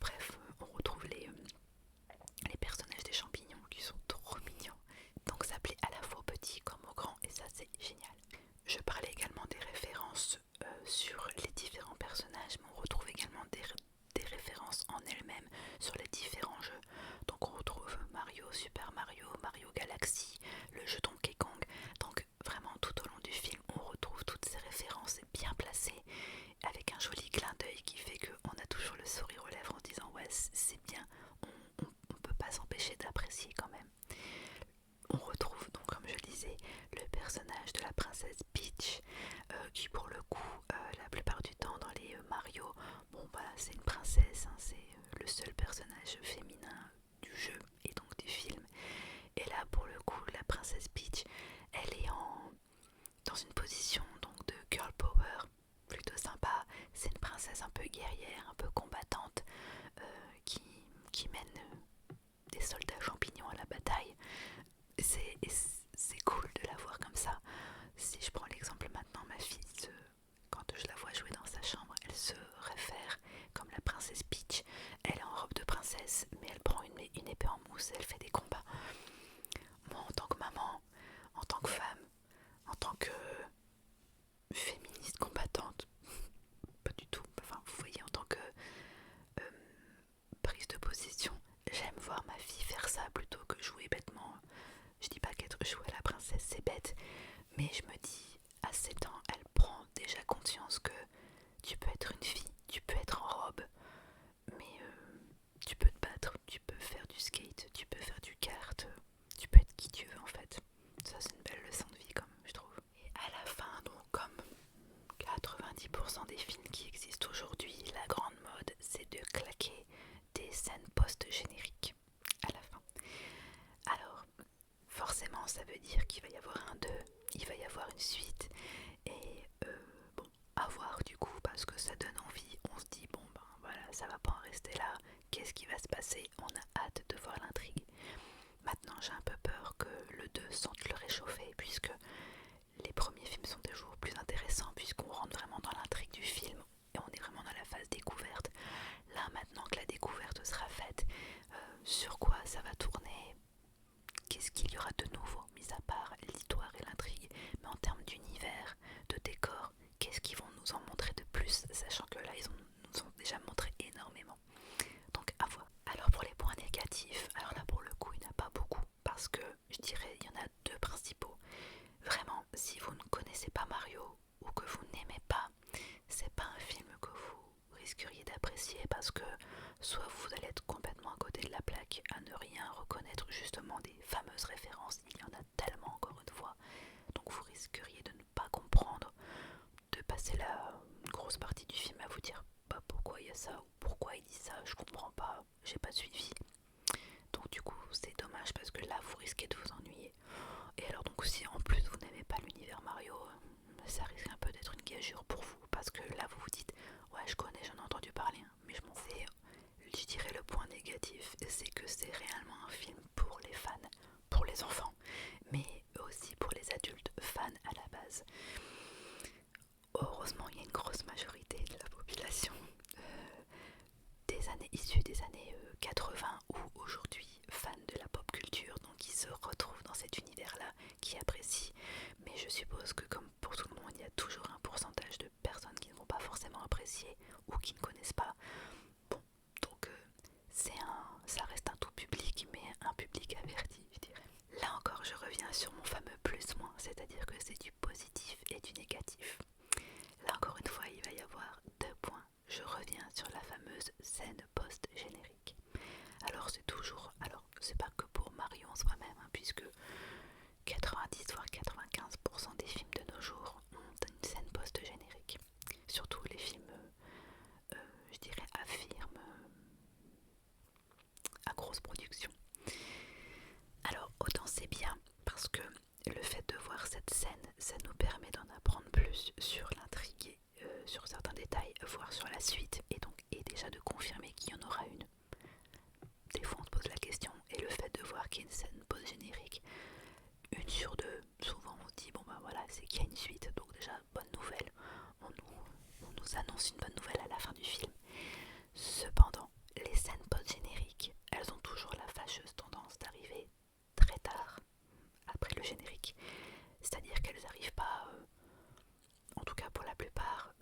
bref, on retrouve les personnages des champignons qui sont trop mignons. Donc ça plaît à la fois aux petits comme aux grands et ça c'est génial. Je parlais également des références sur les différents personnages, mais on retrouve également des références en elles-mêmes sur les différents jeux. Donc on retrouve Mario, Super Mario, Mario Galaxy, le jeu Donkey Kong. Donc vraiment tout au long du film on retrouve toutes ces références bien placées avec un joli clin d'œil qui fait qu'on a toujours le sourire aux lèvres en se disant ouais c'est bien, on peut pas s'empêcher d'apprécier quand même. On retrouve donc comme je le disais le personnage de la princesse Peach qui pour le coup la plupart du temps dans les Mario, bon bah c'est une princesse, hein, c'est le seul personnage féminin du jeu et donc du film. Et là pour le coup la princesse Peach elle est dans une position donc de girl power plutôt sympa. C'est une princesse un peu guerrière, un peu combattante qui, qui mène des soldats champignons à la bataille. C'est cool de la voir comme ça. Si je prends l'exemple maintenant, ma fille, quand je la vois jouer dans sa chambre, elle se réfère comme la princesse Peach. Elle est en robe de princesse, mais elle prend une épée en mousse et elle fait des combats. Moi, en tant que maman, en tant que femme, en tant que féministe combattante, pas du tout, enfin vous voyez, en tant que prise de position, j'aime voir ma fille faire ça plutôt que jouer bêtement. Je dis pas qu'être jouer à la princesse c'est bête, mais je me dis à 7 ans elle prend déjà conscience que tu peux être une fille, tu peux être en robe, mais tu peux te battre, tu peux faire du skate, tu peux faire du kart, tu peux être qui tu veux en fait. Ça c'est une belle leçon de vie comme je trouve. Et à la fin, donc comme 90% des films qui existent aujourd'hui, la grande mode c'est de claquer des scènes post-génériques à la fin. Alors forcément ça veut dire qu'il va y avoir un 2, il va y avoir une suite et bon, à voir du coup parce que ça donne envie, on se dit bon ben voilà ça va pas en rester là, qu'est-ce qui va se passer, on a hâte de voir l'intrigue. Maintenant j'ai un peu peur que le 2 sente le réchauffer puisque les premiers films sont toujours plus intéressants puisqu'on rentre vraiment dans l'intrigue du film et on est vraiment dans la phase découverte. Là maintenant que la découverte sera faite, sur quoi ça va tourner, qu'est-ce qu'il y aura de nouveau, mis à part l'histoire et l'intrigue, mais en termes d'univers, de décor, qu'est-ce qu'ils vont nous en montrer de plus, sachant que là ils nous ont déjà montré énormément. Donc à voir. Alors pour les points négatifs, alors là pour le coup il n'y en a pas beaucoup, parce que je dirais il y en a deux principaux. Vraiment, si vous ne connaissez pas Mario ou que vous n'aimez pas, c'est pas un film que vous risqueriez d'apprécier parce que soit vous allez être complètement à côté de la plaque à ne rien reconnaître justement des fameuses références, il y en a tellement encore une fois, donc vous risqueriez de ne pas comprendre, de passer la grosse partie du film à vous dire bah pourquoi il y a ça ou pourquoi il dit ça, je comprends pas, j'ai pas suivi. Donc du coup c'est dommage parce que là vous risquez de vous ennuyer. Et alors donc si en plus vous n'aimez pas l'univers Mario, ça risque un peu d'être une gageure pour vous parce que là vous vous dites ouais je connais, j'en ai entendu parler hein, mais je m'en fous. Je dirais le point négatif c'est que c'est réellement un film pour les fans, pour les enfants, mais aussi pour les adultes fans à la base. Heureusement il y a une grosse majorité de la population des années issues des années 80 ou aujourd'hui fans de la pop culture, donc qui se retrouvent dans cet univers là, qui apprécient, mais je suppose que comme pour tout le monde il y a toujours un pourcentage de personnes qui ne vont pas forcément apprécier ou qui ne connaissent pas. Bon, donc ça reste un tout public, mais un public averti, je dirais. Là encore, je reviens sur mon fameux plus-moins, c'est-à-dire que c'est du positif et du négatif. Là encore une fois, il va y avoir 2 points. Je reviens sur la fameuse scène post-générique. Alors c'est pas que pour Mario en soi-même, hein, puisque 90 voire 95% des films de nos jours ont une scène post-générique. Surtout les films, je dirais, à firme, à grosse production. Alors autant c'est bien, parce que le fait de voir cette scène, ça nous permet d'en apprendre plus sur l'intrigue, sur certains détails, voire sur la suite, et déjà de confirmer qu'il y en aura une. Des fois on se pose la question, et le fait de voir qu'il y a une scène post-générique, 1 sur 2, souvent on se dit bon bah voilà, c'est qu'il y a une suite, donc déjà bonne nouvelle, on nous annonce une bonne nouvelle à la fin du film. Cependant, les scènes post-génériques, elles ont toujours la fâcheuse tendance d'arriver très tard après le générique, c'est-à-dire qu'elles n'arrivent pas, en tout cas pour la plupart,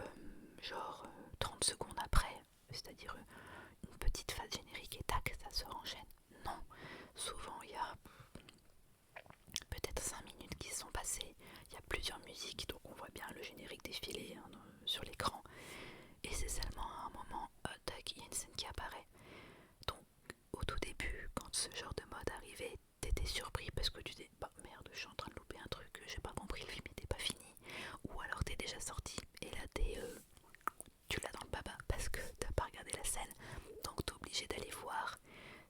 genre 30 secondes après, c'est-à-dire une petite phase générique et tac, ça se enchaîne. Non, souvent il y a peut-être 5 minutes qui sont passées, il y a plusieurs musiques, donc on voit bien le générique défiler hein, sur l'écran, et c'est seulement à un moment, tac, il y a une scène qui apparaît. Donc au tout début, quand ce genre de mode arrivait, t'étais surpris parce que tu disais bah merde, je suis en train de louper un truc, j'ai pas compris, le film était pas fini, ou alors t'es déjà sorti et là tu l'as dans le baba parce que t'as pas regardé la scène, donc t'es obligé d'aller voir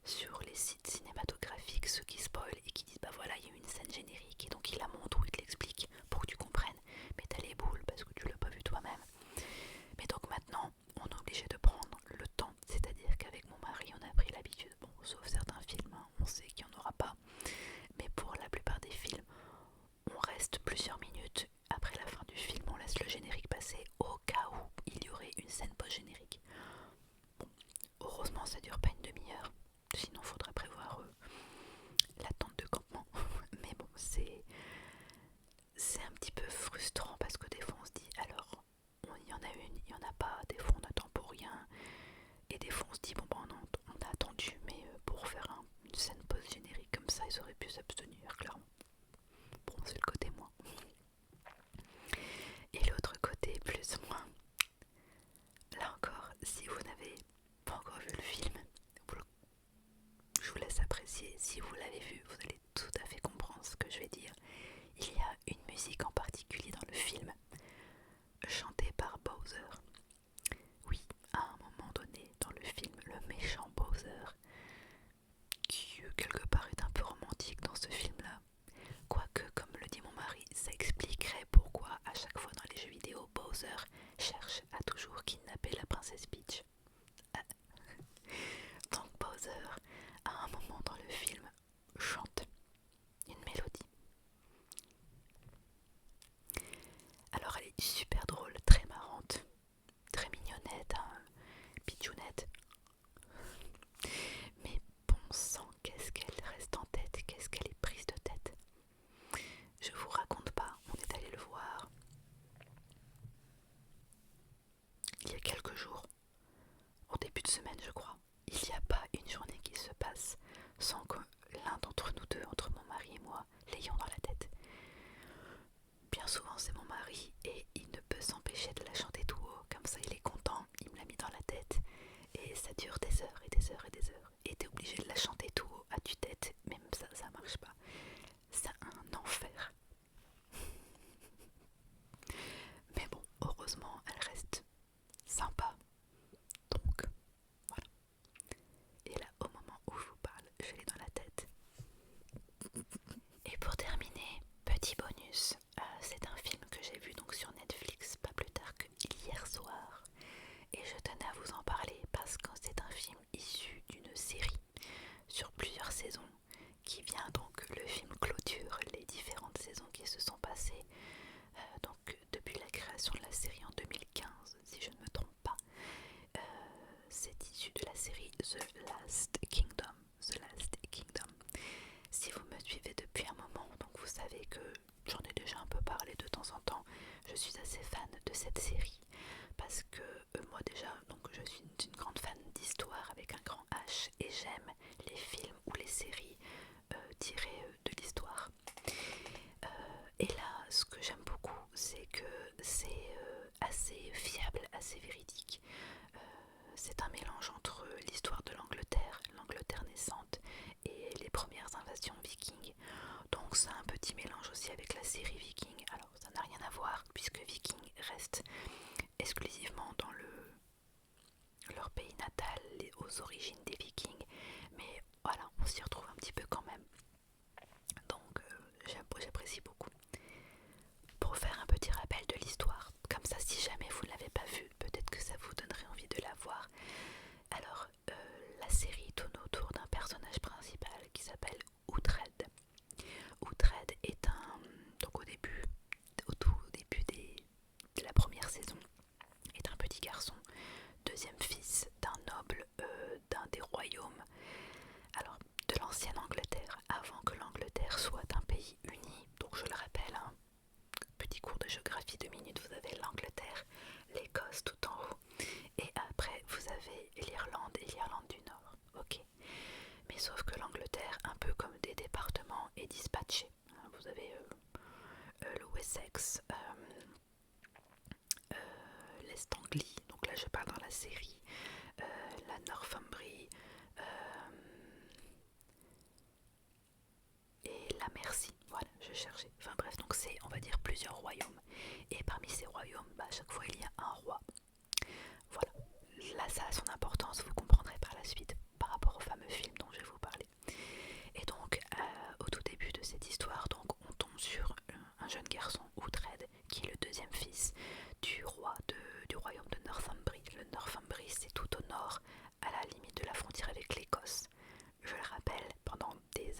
sur les sites cinématographiques ceux qui spoilent et qui disent bah voilà, il y a eu une scène générique et donc ils la montrent ou ils te l'expliquent pour que tu comprennes, mais t'as les boules parce que tu l'as pas vu toi-même. Mais donc maintenant on est obligé de prendre le temps, c'est-à-dire qu'avec mon mari on a pris l'habitude, bon sauf certains films hein, on sait qu'il n'y en aura pas, mais pour la plupart des films on reste plusieurs minutes après la fin du film, on laisse le générique passer au cas où il y aurait une scène post-générique. Bon, heureusement ça dure pas une demi-heure, sinon faudrait prévoir la tente de campement. Mais bon, c'est un petit peu frustrant parce que des fois on se dit alors il y en a une, il y en a pas, des fois on attend pour rien, et des fois on se dit bon ben non, on a attendu, mais pour faire une scène post-générique comme ça ils auraient pu s'abstenir clairement. Bon, c'est le côté moins. Et l'autre côté plus ou moins, là encore, si vous n'avez pas encore vu le film, je vous laisse apprécier. Si vous l'avez vu, vous allez tout à fait comprendre ce que je vais dire. Il y a une musique en particulier dans le film, chantée par Bowser. Oui, à un moment donné dans le film, le méchant Bowser, qui quelque part est un peu romantique dans ce film-là, quoique, comme le dit mon mari, ça expliquerait pourquoi à chaque fois dans les jeux vidéo, Bowser cherche à toujours kidnapper la princesse Peach. Donc Bowser, à un moment dans le film, chante une mélodie. Alors elle est super drôle, très marrante, très mignonnette, hein, pitchounette. Mais bon sang, qu'est-ce qu'elle reste en tête, qu'est-ce qu'elle est prise de tête. Je vous raconte pas, on est allé le voir il y a quelques jours, au début de semaine je crois. Il n'y a pas une journée qui se passe sans que l'un d'entre nous deux, entre mon mari et moi, l'ayons dans la tête. Bien souvent c'est mon mari et il ne peut s'empêcher de la chanter tout haut, comme ça il est content, il me l'a mis dans la tête et ça dure des heures et des heures et des heures. Et t'es obligé de la chanter tout haut à tue-tête, même ça marche pas. C'est un enfer. Mais bon, heureusement elle reste sympa. Donc voilà. Et là au moment où je vous parle, je l'ai dans la tête. Et pour terminer, petit bonus, c'est un film que j'ai vu donc j'aime les films ou les séries tirées de l'histoire. Et là, ce que j'aime beaucoup, c'est que c'est assez fiable, assez véridique. C'est un mélange entre l'histoire de l'Angleterre naissante, et les premières invasions vikings. Donc c'est un petit mélange aussi avec la série Viking. Alors ça n'a rien à voir puisque Viking reste exclusivement dans leur pays natal, aux origines des Vikings. Mais voilà, on s'y retrouve un petit peu quand même. Donc j'apprécie beaucoup. Pour faire un petit rappel de l'histoire, comme ça si jamais vous ne l'avez pas vue, peut-être que ça vous donnerait envie de la voir. Alors la série tourne autour d'un personnage principal qui s'appelle Uhtred. Uhtred est donc au tout début de la première saison, est un petit garçon, deuxième fils d'un noble d'un des royaumes, alors de l'ancienne Angleterre, avant que l'Angleterre soit un pays uni. Donc je le rappelle, petit cours de géographie 2 minutes, vous avez l'Angleterre, l'Écosse tout en haut, et après vous avez l'Irlande et l'Irlande du Nord. Ok. Mais sauf que l'Angleterre, un peu comme des départements, est dispatchée. Vous avez le Wessex, l'East Anglie, donc là je parle dans la série, la Northumbrie et la Mercie. Voilà, je cherchais. Enfin bref, donc c'est, on va dire, plusieurs royaumes. Et parmi ces royaumes, à chaque fois il y a un roi. Voilà. Là ça a son importance, vous comprendrez par la suite par rapport au fameux film dont je vais vous parler. Et donc au tout début de cette histoire, donc on tombe sur un jeune garçon, Uhtred, qui est le deuxième fils du roi du royaume de Northumbrie. Le Northumbrie, c'est tout au nord, à la limite de la frontière avec l'Écosse. Je le rappelle, pendant des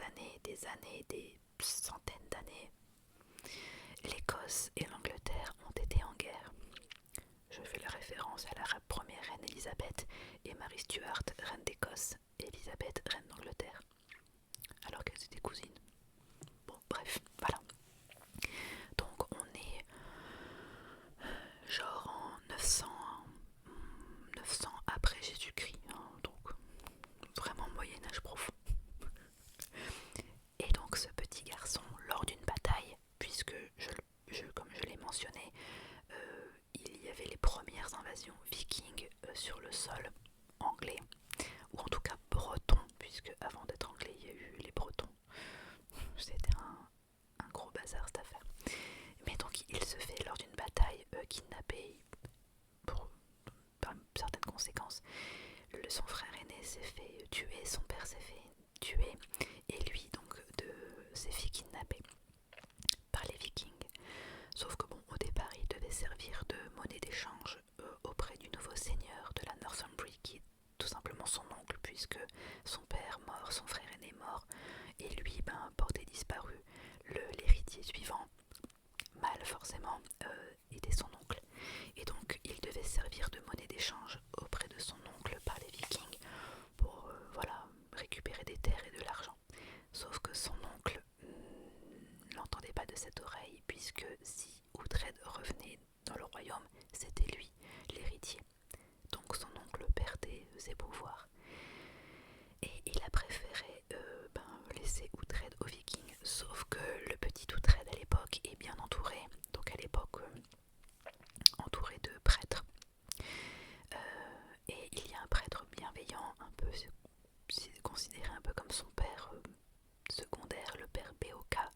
centaines d'années, l'Écosse et l'Angleterre ont été en guerre. Je fais la référence à la première reine Élisabeth et Marie Stuart, reine d'Écosse, et Élisabeth, reine d'Angleterre, alors qu'elles étaient cousines. Bon, bref, voilà. Donc on est genre en 900 après Jésus-Christ, donc vraiment Moyen-Âge profond. Et donc ce petit garçon, lors d'une bataille, puisque comme je l'ai mentionné, il y avait les premières invasions vikings sur le sol anglais, ou en tout cas breton, puisque avant d'être anglais il y a eu les bretons. C'était un gros bazar cette affaire. Mais donc il se fait lors d'une bataille kidnapper par certaines conséquences. Son frère aîné s'est fait tuer, son père s'est fait tuer, et lui donc s'est fait kidnapper par les Vikings. Sauf que bon, au départ il devait servir de monnaie d'échange auprès du nouveau seigneur de la Northumbrie, qui est tout simplement son oncle, puisque son père mort, son frère aîné mort, et lui porté disparu. L'héritier suivant, mâle forcément, était son oncle. Et donc il devait servir de monnaie d'échange auprès de son oncle par les Vikings pour voilà, récupérer des terres et de l'argent. Sauf que son oncle n'entendait pas de cette oreille, puisque si Uhtred revenait dans le royaume, c'était lui l'héritier. Donc son oncle perdait ses pouvoirs. Et il a préféré laisser Uhtred aux Vikings. Sauf que le petit Uhtred à l'époque est bien entouré. Donc à l'époque entouré de prêtres. Et il y a un prêtre bienveillant, un peu considéré un peu comme son père secondaire, le père Beoka.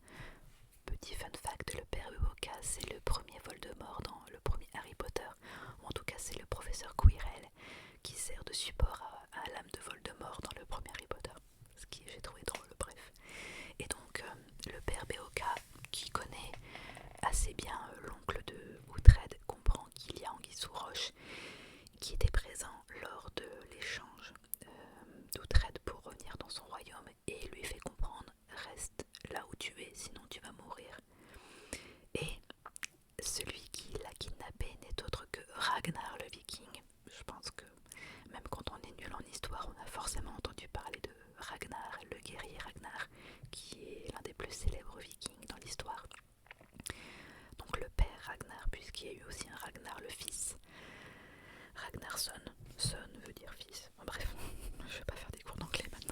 Petit fun fact, le père Beoka, c'est le premier Voldemort dans le premier Harry Potter, ou en tout cas c'est le professeur Quirrell qui sert de support à l'âme de Voldemort dans le premier Harry Potter, ce qui j'ai trouvé drôle, bref. Et donc le père Beoka, qui connaît assez bien l'oncle de Uhtred, comprend qu'il y a anguille sous roche, qui était présent lors de l'échange d'Uhtred pour revenir dans son royaume, et lui fait comprendre: reste là où tu es, sinon tu vas mourir. Et celui qui l'a kidnappé n'est autre que Ragnar le Viking. Je pense que même quand on est nul en histoire, on a forcément entendu parler de Ragnar, le guerrier Ragnar, qui est l'un des plus célèbres Vikings dans l'histoire. Donc le père Ragnar, puisqu'il y a eu aussi un Ragnar le fils. Ragnarsson, son veut dire fils. Bon, bref, je vais pas faire des cours d'anglais maintenant.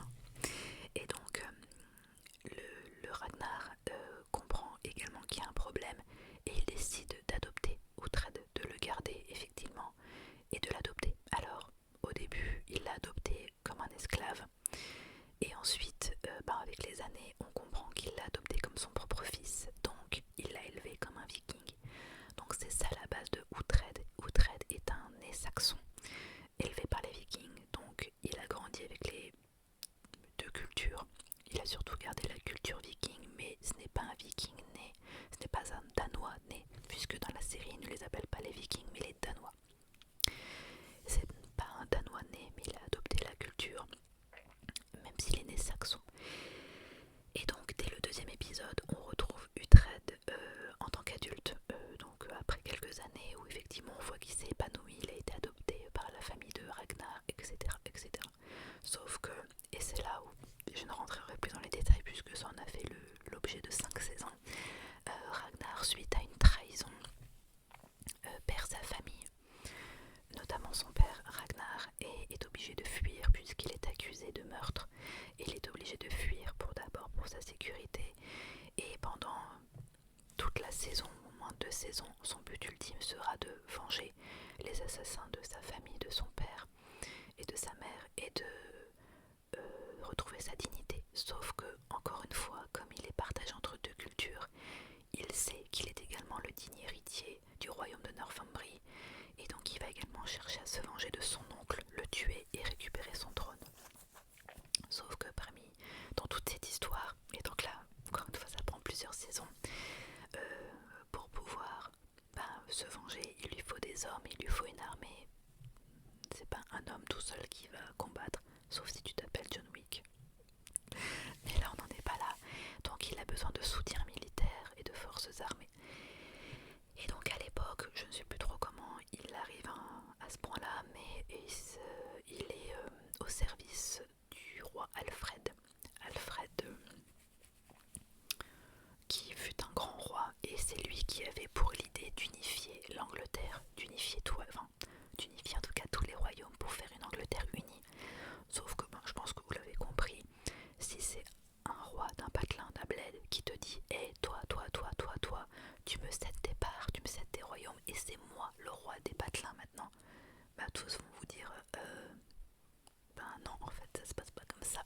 esclave. Et ensuite, avec les années, on comprend qu'il l'a adopté comme son propre fils, donc il l'a élevé comme un viking. Donc c'est ça la base de Uhtred. Uhtred est un né saxon, élevé par les vikings, donc il a grandi avec les deux cultures. Il a surtout gardé la culture viking, mais ce n'est pas un viking né, ce n'est pas un danois né, puisque dans la série il ne les appelle pas les vikings, mais les danois. C'est pas un danois né, mais il a adopté la culture, même s'il est né saxon. Et donc dès le deuxième épisode, on retrouve Uhtred en tant qu'adulte, après quelques années où effectivement on voit qu'il s'est épanoui, il a été adopté par la famille de Ragnar, etc. etc. Sauf que, et c'est là où je ne rentrerai plus dans les détails puisque ça en a fait l'objet de 5 saisons, Ragnar, suite à une trahison, perd sa famille, notamment son père Ragnar, et est obligé de fuir puisqu'il est accusé de meurtre. Il est obligé de fuir d'abord pour sa sécurité, et pendant toute la saison, au moins 2 saisons, son but ultime sera de venger les assassins de sa famille, de son père et de sa mère, et de retrouver sa dignité. Sauf que, encore une fois, comme il est partagé entre deux cultures, il sait qu'il est également le digne héritier du royaume de Northumbrie, et donc il va également chercher à se venger de son oncle, le tuer et récupérer son trône. Sauf que dans toute cette histoire, et donc là, encore une fois, ça prend plusieurs saisons, pour pouvoir se venger, il lui faut des hommes, il lui faut une armée. C'est pas un homme tout seul qui va combattre, sauf si tu t'appelles John Wick. Mais là, on n'en est pas là. Donc il a besoin de soutien militaire et de forces armées. Et donc à l'époque, je ne sais plus trop comment il arrive à ce point-là, mais il est au service du roi Alfred. Alfred, qui fut un grand roi, et c'est lui qui avait pour l'idée d'unifier l'Angleterre, d'unifier en tout cas tous les royaumes pour faire une Angleterre unie. Sauf que je pense que vous l'avez compris, si c'est un roi d'un patelin, d'un bled qui te dit hey, toi, tu me cèdes tes parts, tu me cèdes tes royaumes et c'est moi le roi des patelins maintenant, tous vont vous dire non, en fait ça se passe pas comme ça.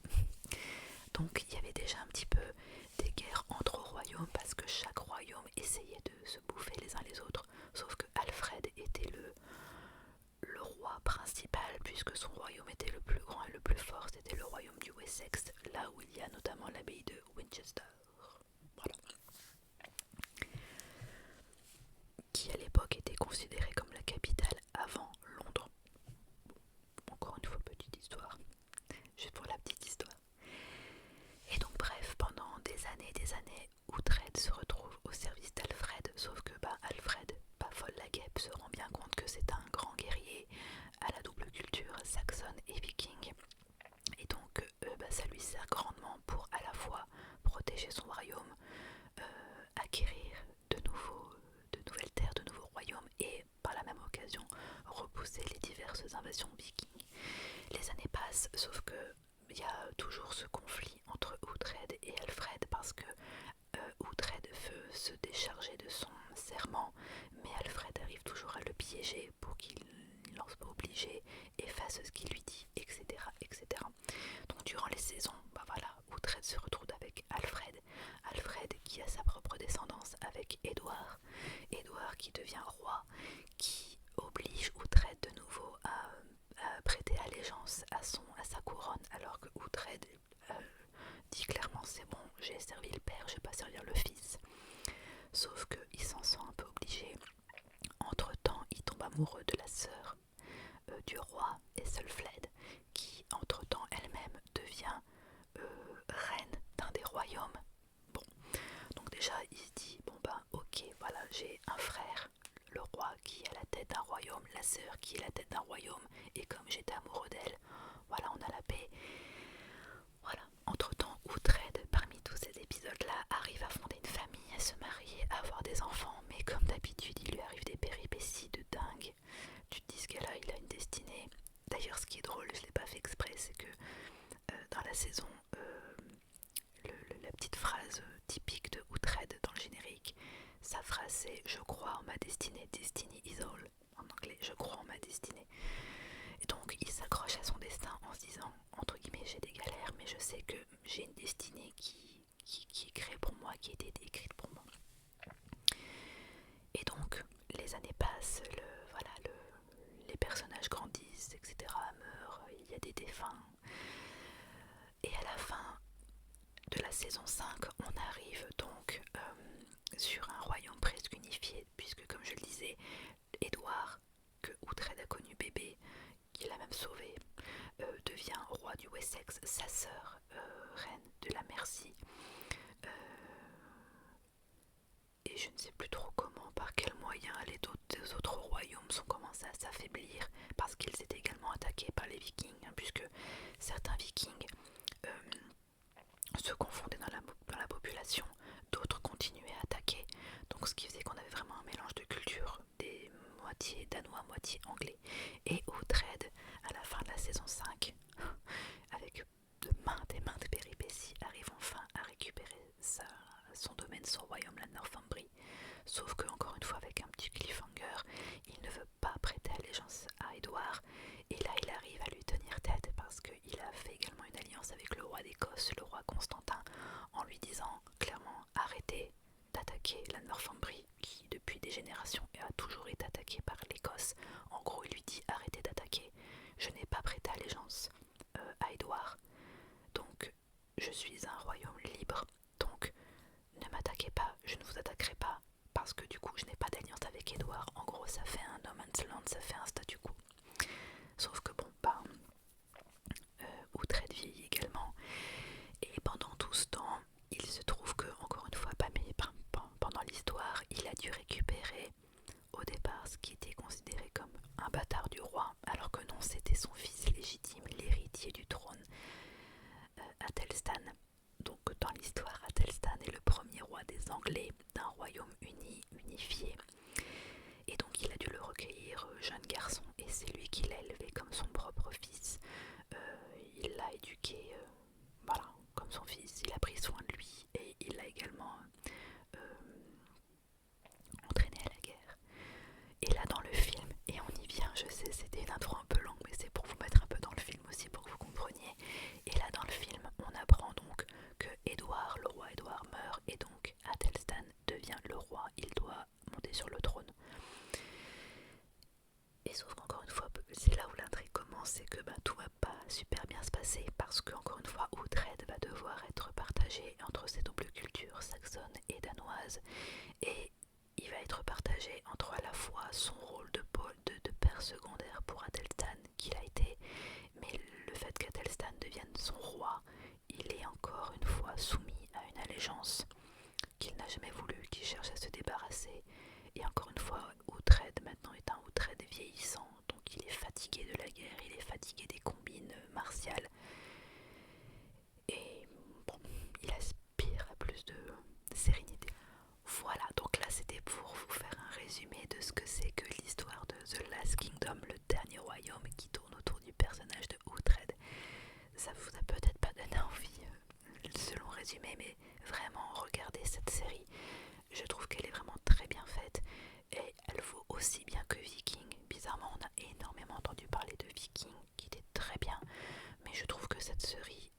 Donc il y avait déjà un petit peu des guerres entre royaumes parce que chaque royaume essayait de se bouffer les uns les autres, sauf que Alfred était le roi principal puisque son royaume était le plus grand et le plus fort, c'était le royaume du Wessex, là où il y a notamment l'abbaye de Winchester, voilà, qui à l'époque était considérée comme la capitale avant Londres. Encore une fois, petite histoire, juste pour la petite histoire. Et donc bref, pendant des années, Uhtred se retrouve au service d'Alfred, sauf que Alfred, pas folle la guêpe, se rend bien compte que c'est un grand guerrier à la double culture saxonne et viking. Et donc ça lui sert grandement pour à la fois protéger son royaume, acquérir de nouvelles terres, de nouveaux royaumes, et par la même occasion repousser les diverses invasions vikings. Les années passent, sauf que il y a toujours ce conflit entre Uhtred et Alfred parce que Uhtred veut se décharger de son serment, mais Alfred arrive toujours à le piéger pour qu'il n'en soit pas obligé et fasse ce qu'il lui dit, etc., etc. Donc durant les saisons, Uhtred se retrouve avec Alfred qui a sa propre descendance avec Édouard qui devient roi, qui oblige Uhtred de nouveau à prêter allégeance à sa couronne, alors que Uhtred dit clairement c'est bon, j'ai servi le père, je vais pas servir le fils. Sauf qu'il s'en sent un peu obligé. Entre temps, il tombe amoureux de la sœur du roi, Ethelfled, qui entre temps elle-même devient reine d'un des royaumes. Bon, donc déjà il se dit ok, voilà, j'ai un frère, le roi qui est à la tête d'un royaume, la sœur qui est à la tête d'un royaume, et comme j'étais amoureux d'elle, voilà, on a la paix. Voilà. Entre temps, Uhtred, parmi tous ces épisodes-là, arrive à fonder une famille, à se marier, à avoir des enfants, mais comme d'habitude, il lui arrive des péripéties de dingue. Tu te dis ce gars-là, il a une destinée. D'ailleurs, ce qui est drôle, je l'ai pas fait exprès, c'est que dans la saison, la petite phrase typique de Uhtred dans le générique, sa phrase c'est je crois en ma destinée, destiny is all, en anglais, je crois en ma destinée. Et donc il s'accroche à son destin en se disant, entre guillemets, moi, qui était écrite pour moi. Et donc, les années passent, les personnages grandissent, etc., meurent, il y a des défunts. Et à la fin de la saison 5, on arrive donc sur un royaume presque unifié, puisque comme je le disais, Édouard, que Uhtred a connu bébé, qu'il a même sauvé, devient roi du Wessex, sa sœur, reine de la Mercie. Et je ne sais plus trop comment, par quels moyens les autres royaumes sont commencés à s'affaiblir, parce qu'ils étaient également attaqués par les Vikings, puisque certains Vikings se confondaient dans la population, d'autres continuaient à attaquer, donc ce qui faisait qu'on avait vraiment un mélange de cultures, des moitié danois, moitié anglais. Et Uhtred, à la fin de la saison 5, avec de maintes péripéties, arrive enfin à récupérer son domaine, son royaume, la Northumbrie. Sauf que, encore une fois, avec un petit cliffhanger, il ne veut pas prêter allégeance à Édouard. Et là, il arrive à lui tenir tête parce qu'il a fait également une alliance avec le roi d'Écosse, le roi Constantin, en lui disant clairement: arrêtez d'attaquer la Northumbrie, qui depuis des générations a toujours été attaquée par l'Écosse. En gros, il lui dit: arrêtez d'attaquer, je n'ai pas prêté allégeance à Édouard, donc je suis un royaume libre, donc ne m'attaquez pas, je ne vous attaquerai pas, parce que du coup je n'ai pas d'alliance avec Édouard. En gros, ça fait un no man's land, ça fait un statu quo. Sauf que bon, Uhtred vieillit également, et pendant tout ce temps, il se trouve que, encore une fois, pendant l'histoire, il a dû récupérer au départ ce qui était considéré comme un bâtard du roi, alors que non, c'était son fils légitime, l'héritier du trône, Athelstan. Donc dans l'histoire, Athelstan est le premier roi des Anglais d'un royaume unifié. Et donc il a dû le recueillir jeune garçon, et c'est lui qui l'a élevé comme son propre fils. Il l'a éduqué comme son fils, il a pris soin de lui, et il l'a également entraîné à la guerre. Et là dans le film, et on y vient, je sais, c'était une intro un peu longue, mais c'est pour vous mettre un peu dans le film aussi, pour que vous compreniez. Et là dans le film, on apprend donc que le roi Édouard meurt, et donc Athelstan devient le roi, il doit monter sur le trône. Et sauf qu'encore une fois, c'est là où l'intrigue commence, c'est que tout va pas super bien se passer, parce qu'encore une fois, Uhtred va devoir être partagé entre ces doubles cultures, saxonne et danoise, et il va être partagé entre à la fois son rôle de père secondaire pour Athelstan, qu'il a été, mais le fait qu'Athelstan devienne son roi, il est encore une fois soumis à une allégeance qu'il n'a jamais voulu, qu'il cherche à se débarrasser. Et encore une fois, Uhtred maintenant est un Uhtred vieillissant, donc il est fatigué de la guerre, il est fatigué des combines martiales. Et bon, il aspire à plus de sérénité. Voilà, donc là c'était pour vous faire un résumé de ce que c'est que l'histoire de The Last Kingdom, le dernier royaume, qui tourne autour du personnage de Uhtred. Ça vous a peut-être pas donné envie, selon résumé, mais vraiment regardez cette série. Je trouve qu'elle est vraiment très bien faite, et elle vaut aussi bien que Viking. Bizarrement, on a énormément entendu parler de Viking, qui était très bien, mais je trouve que cette série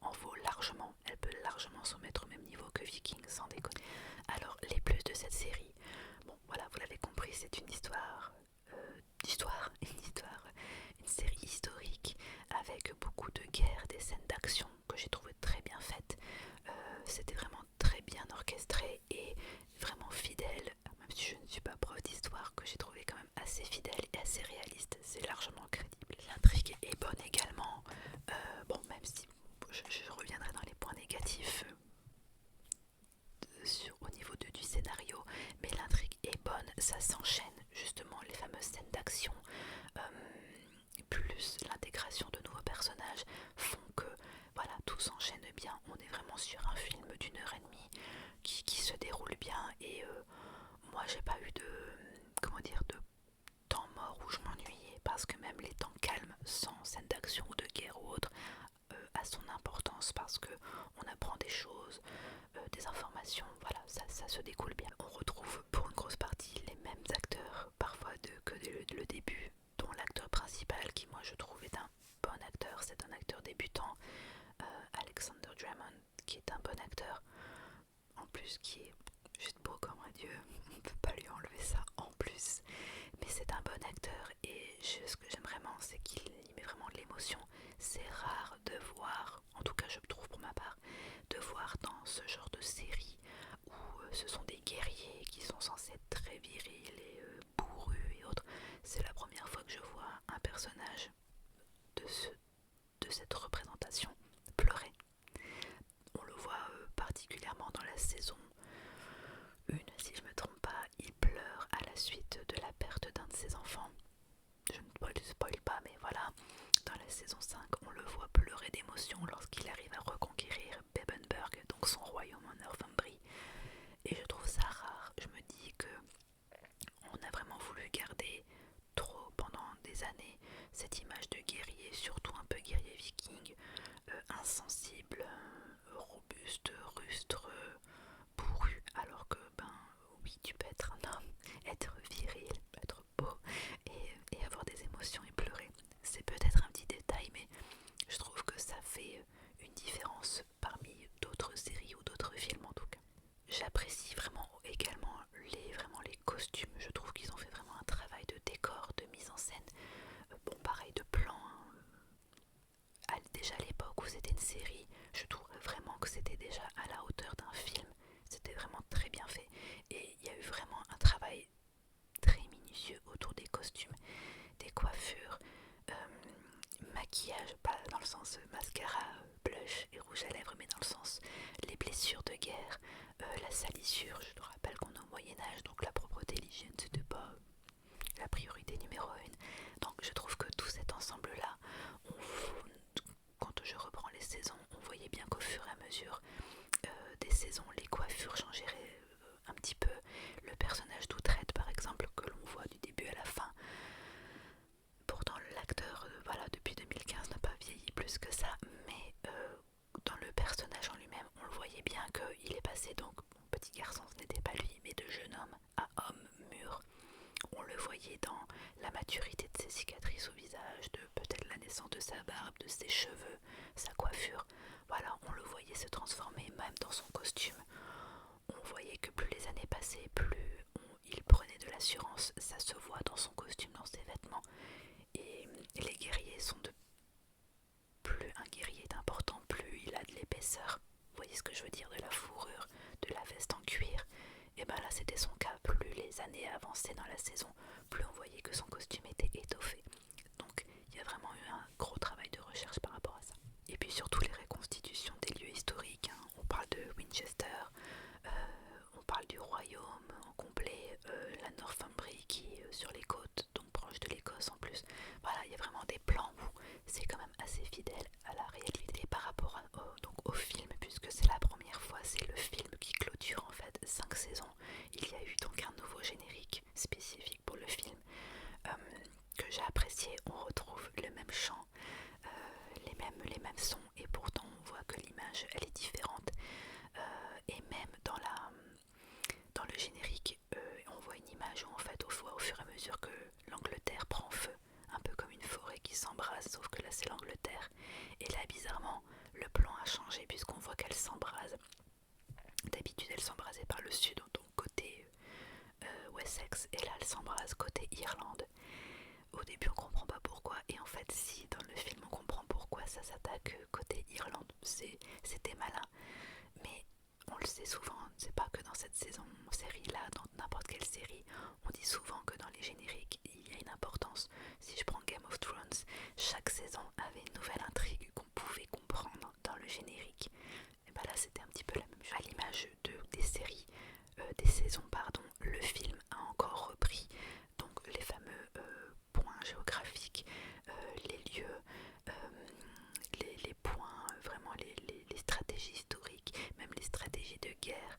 en vaut largement. Elle peut largement se mettre au même niveau que Viking, sans déconner. Alors, les plus de cette série, bon voilà, vous l'avez compris, c'est une une série historique avec beaucoup de guerres, des scènes d'action que j'ai trouvé très bien faites. C'était vraiment très bien orchestré et vraiment fidèle, même si je ne suis pas prof d'histoire, que j'ai trouvé quand même assez fidèle et assez réaliste. C'est largement crédible. L'intrigue est bonne également. Même si je reviendrai dans les points négatifs au niveau du scénario, mais l'intrigue est bonne, ça s'enchaîne, justement les fameuses scènes d'action, plus l'intégration de nouveaux personnages font que voilà, tout s'enchaîne bien. On est vraiment sur un film d'1 heure et demie qui se déroule bien, et moi j'ai pas eu de temps mort où je m'ennuyais, parce que même les temps calmes sans scène d'action ou de guerre ou autre a son importance, parce que on apprend des choses, des informations, voilà, ça se découle bien. On retrouve pour une grosse partie les mêmes acteurs, parfois que le début, dont l'acteur principal, qui moi je trouve est un bon acteur, c'est un acteur débutant, Alexander Drummond, qui est un bon acteur. personnage qui est juste beau comme un dieu, on ne peut pas lui enlever ça en plus. Mais c'est un bon acteur et ce que j'aime vraiment, c'est qu'il y met vraiment de l'émotion. C'est rare de voir, en tout cas je trouve pour ma part, de voir dans ce genre de série où ce sont des guerriers qui sont censés être très virils et bourrus et autres. C'est la première fois que je vois un personnage de cette représentation pleurer. On le voit particulièrement dans la saison 1, si je me trompe pas, il pleure à la suite de la perte d'un de ses enfants. Je ne spoil pas, mais voilà, dans la saison 5, on le voit pleurer d'émotion lorsqu'il arrive à reconquérir Bebenburg, donc son royaume en Northumbrie. Et je trouve ça rare. Je me dis que on a vraiment voulu garder trop pendant des années cette image de guerrier, surtout un peu guerrier viking, insensible, robuste, rustre, bourru, alors que oui, tu peux être un homme, être viril, être beau et avoir des émotions et pleurer. C'est peut-être un petit détail, mais je trouve que ça fait une différence parmi d'autres séries ou d'autres films en tout cas. J'apprécie vraiment également les costumes. Je trouve qu'ils ont fait vraiment un travail de décor, de mise en scène. Bon, pareil, de plan. Déjà à l'époque où c'était une série, je trouve vraiment que c'était déjà à la hauteur d'un film. C'était vraiment très bien fait. Et il y a eu vraiment un travail très minutieux autour des costumes, des coiffures, maquillage, pas dans le sens mascara, blush et rouge à lèvres, mais dans le sens les blessures de guerre, la salissure. Je te rappelle qu'on est au Moyen-Âge, donc la propreté et l'hygiène c'était pas la priorité numéro 1. Donc je trouve que tout cet ensemble-là, quand je reprends les saisons, on voyait bien qu'au fur et à mesure des saisons, les coiffures changeraient un petit peu. Le personnage d'Uhtred, par exemple, que l'on voit du début à la fin, pourtant l'acteur, voilà, depuis 2015 n'a pas vieilli plus que ça, mais dans le personnage en lui-même, on le voyait bien qu'il est passé, donc petit garçon, ce n'était pas lui, mais de jeune homme à homme mûr. On le voyait dans la maturité de ses cicatrices au visage, de peut-être la naissance de sa barbe, de ses cheveux, sa coiffure. Voilà, on le voyait se transformer même dans son costume. On voyait que plus les années passaient, plus il prenait de l'assurance. Ça se voit dans son costume, dans ses vêtements. Et les guerriers sont de plus un guerrier est important, plus il a de l'épaisseur. Vous voyez ce que je veux dire, de la fourrure, de la veste en cuir. Et ben là c'était son cas, plus les années avançaient dans la saison, plus on voyait que son costume était étoffé. Donc il y a vraiment eu un gros travail de recherche par rapport à ça. Et puis surtout les reconstitutions des lieux historiques, hein. On parle de Winchester, on parle du royaume en complet, la Northumbrie qui est sur les côtes, donc proche de l'Écosse en plus. Voilà, il y a vraiment des plans où c'est quand même assez fidèle à la réalité par rapport donc au film, puisque c'est la première fois, c'est le film qui clôture en fait 5 saisons. Il y a eu donc un nouveau générique spécifique pour le film que j'ai apprécié. On retrouve le même chant, les mêmes sons, et pourtant on voit que l'image elle est différente. Et même dans le générique, on voit une image où en fait on voit au fur et à mesure que l'Angleterre prend feu, un peu comme une forêt qui s'embrase, sauf que là c'est l'Angleterre. Et là bizarrement le plan a changé puisqu'on voit qu'elle s'embrase. D'habitude elle s'embrasait par le sud, donc côté Wessex, et là elle s'embrase côté Irlande. Au début on comprend pas pourquoi, et en fait si dans le film on comprend pourquoi ça s'attaque côté Irlande. C'était malin, mais on le sait souvent, c'est pas que dans cette série là, dans n'importe quelle série, on dit souvent que dans les génériques il y a une importance. Si je prends Game of Thrones, chaque saison avait une nouvelle intrigue qu'on pouvait comprendre dans le générique. Et bah là c'était un petit peu la même chose. À l'image des séries, des saisons pardon, le film a encore repris donc les fameux points géographiques, les lieux, les points, vraiment les stratégies historiques, même les stratégies de guerre.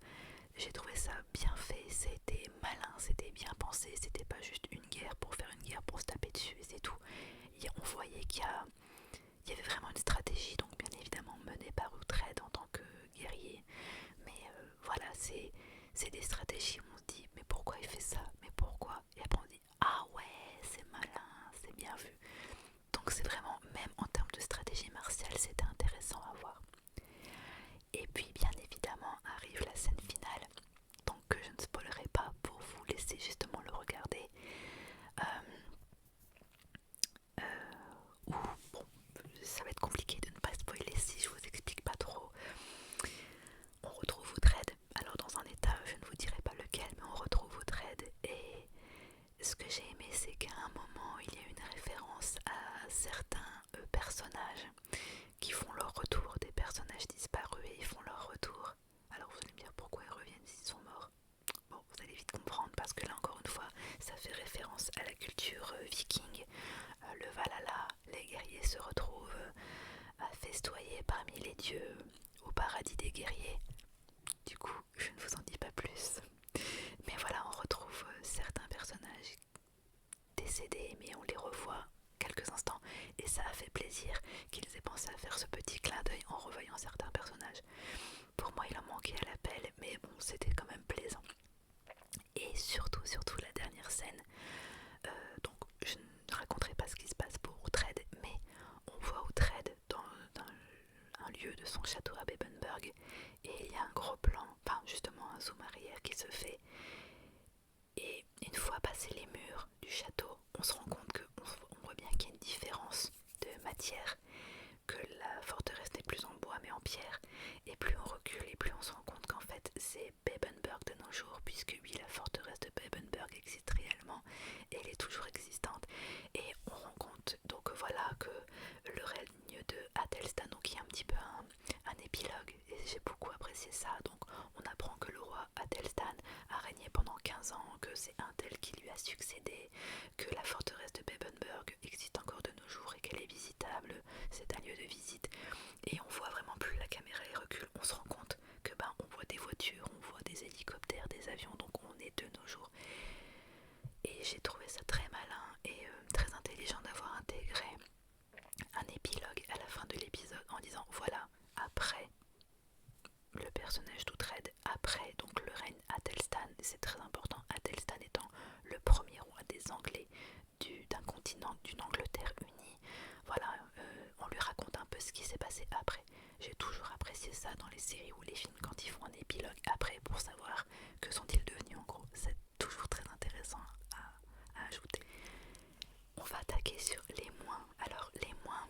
J'ai trouvé ça bien fait, c'était malin, c'était bien pensé, c'était pas juste une guerre pour faire une guerre pour se taper dessus et c'est tout. On voyait qu'il y avait vraiment une stratégie, donc bien évidemment menée par Uhtred en tant que guerrier, mais voilà, c'est des stratégies où on se dit mais pourquoi il fait ça, mais pourquoi, et après on se dit ah ouais c'est malin, c'est bien vu. Donc c'est vraiment, même en termes de stratégie martiale, c'était intéressant à voir. Et puis bien évidemment arrive la scène finale ça va être compliqué de ne pas spoiler si je vous explique pas trop. On retrouve Uhtred, alors dans un état, je ne vous dirai pas lequel, mais on retrouve Uhtred, et ce que j'ai aimé, c'est qu'à un moment, il y a une référence à certains personnages qui font leur retour, des personnages disparus, et ils font leur retour. Alors vous allez me dire pourquoi ils reviennent s'ils sont morts. Bon, vous allez vite comprendre, parce que là encore une fois, ça fait référence à la culture viking. Le Valhalla, les guerriers se retrouvent à festoyer parmi les dieux au paradis des guerriers. Du coup, je ne vous en dis pas plus. Mais voilà, on retrouve certains personnages décédés, mais on les revoit quelques instants. Et ça a fait plaisir qu'ils aient pensé à faire ce petit clin d'œil en revoyant certains personnages. Pour moi, il en manquait à l'appel, mais bon, c'était quand même plaisant. Et surtout la dernière scène. Donc, je ne raconterai pas ce qui se passe pour Uhtred, mais on voit Uhtred dans un lieu de son château à Bebenberg, et il y a un gros plan, enfin justement un zoom arrière qui se fait, et une fois passé les murs du château, on se rend compte on voit bien qu'il y a une différence de matière, que la forteresse n'est plus en bois mais en pierre, et plus on recule et plus on se rend compte qu'en fait c'est Bebenberg de nos jours, puisque oui, la forteresse de Bebenberg existe réellement et elle est toujours existante, et on rend compte donc voilà que le règne de Athelstan, donc il y a un petit peu un épilogue, et j'ai beaucoup apprécié ça. Donc on apprend que le roi Athelstan a régné pendant 15 ans, que c'est un tel qui lui a succédé, que la forteresse de Bebenberg existe encore de nos jours et qu'elle est visitable, c'est un lieu de visite, et on voit vraiment plus la caméra et recule, on se rend compte que on voit des voitures, on voit des hélicoptères, des avions, donc on est de nos jours. Et j'ai trouvé ça très malin et très intelligent d'avoir intégré un épilogue à la fin de l'épisode en disant voilà, après le personnage d'Uhtred, après donc le règne Athelstan, c'est très important, Athelstan étant le premier roi des Anglais d'un continent, d'une Angleterre unie. Voilà, on lui raconte un peu ce qui s'est passé après. J'ai toujours apprécié ça dans les séries ou les films quand ils font un épilogue après pour savoir que sont-ils devenus en gros. C'est toujours très intéressant à ajouter. On va attaquer sur les moins. Alors les moins,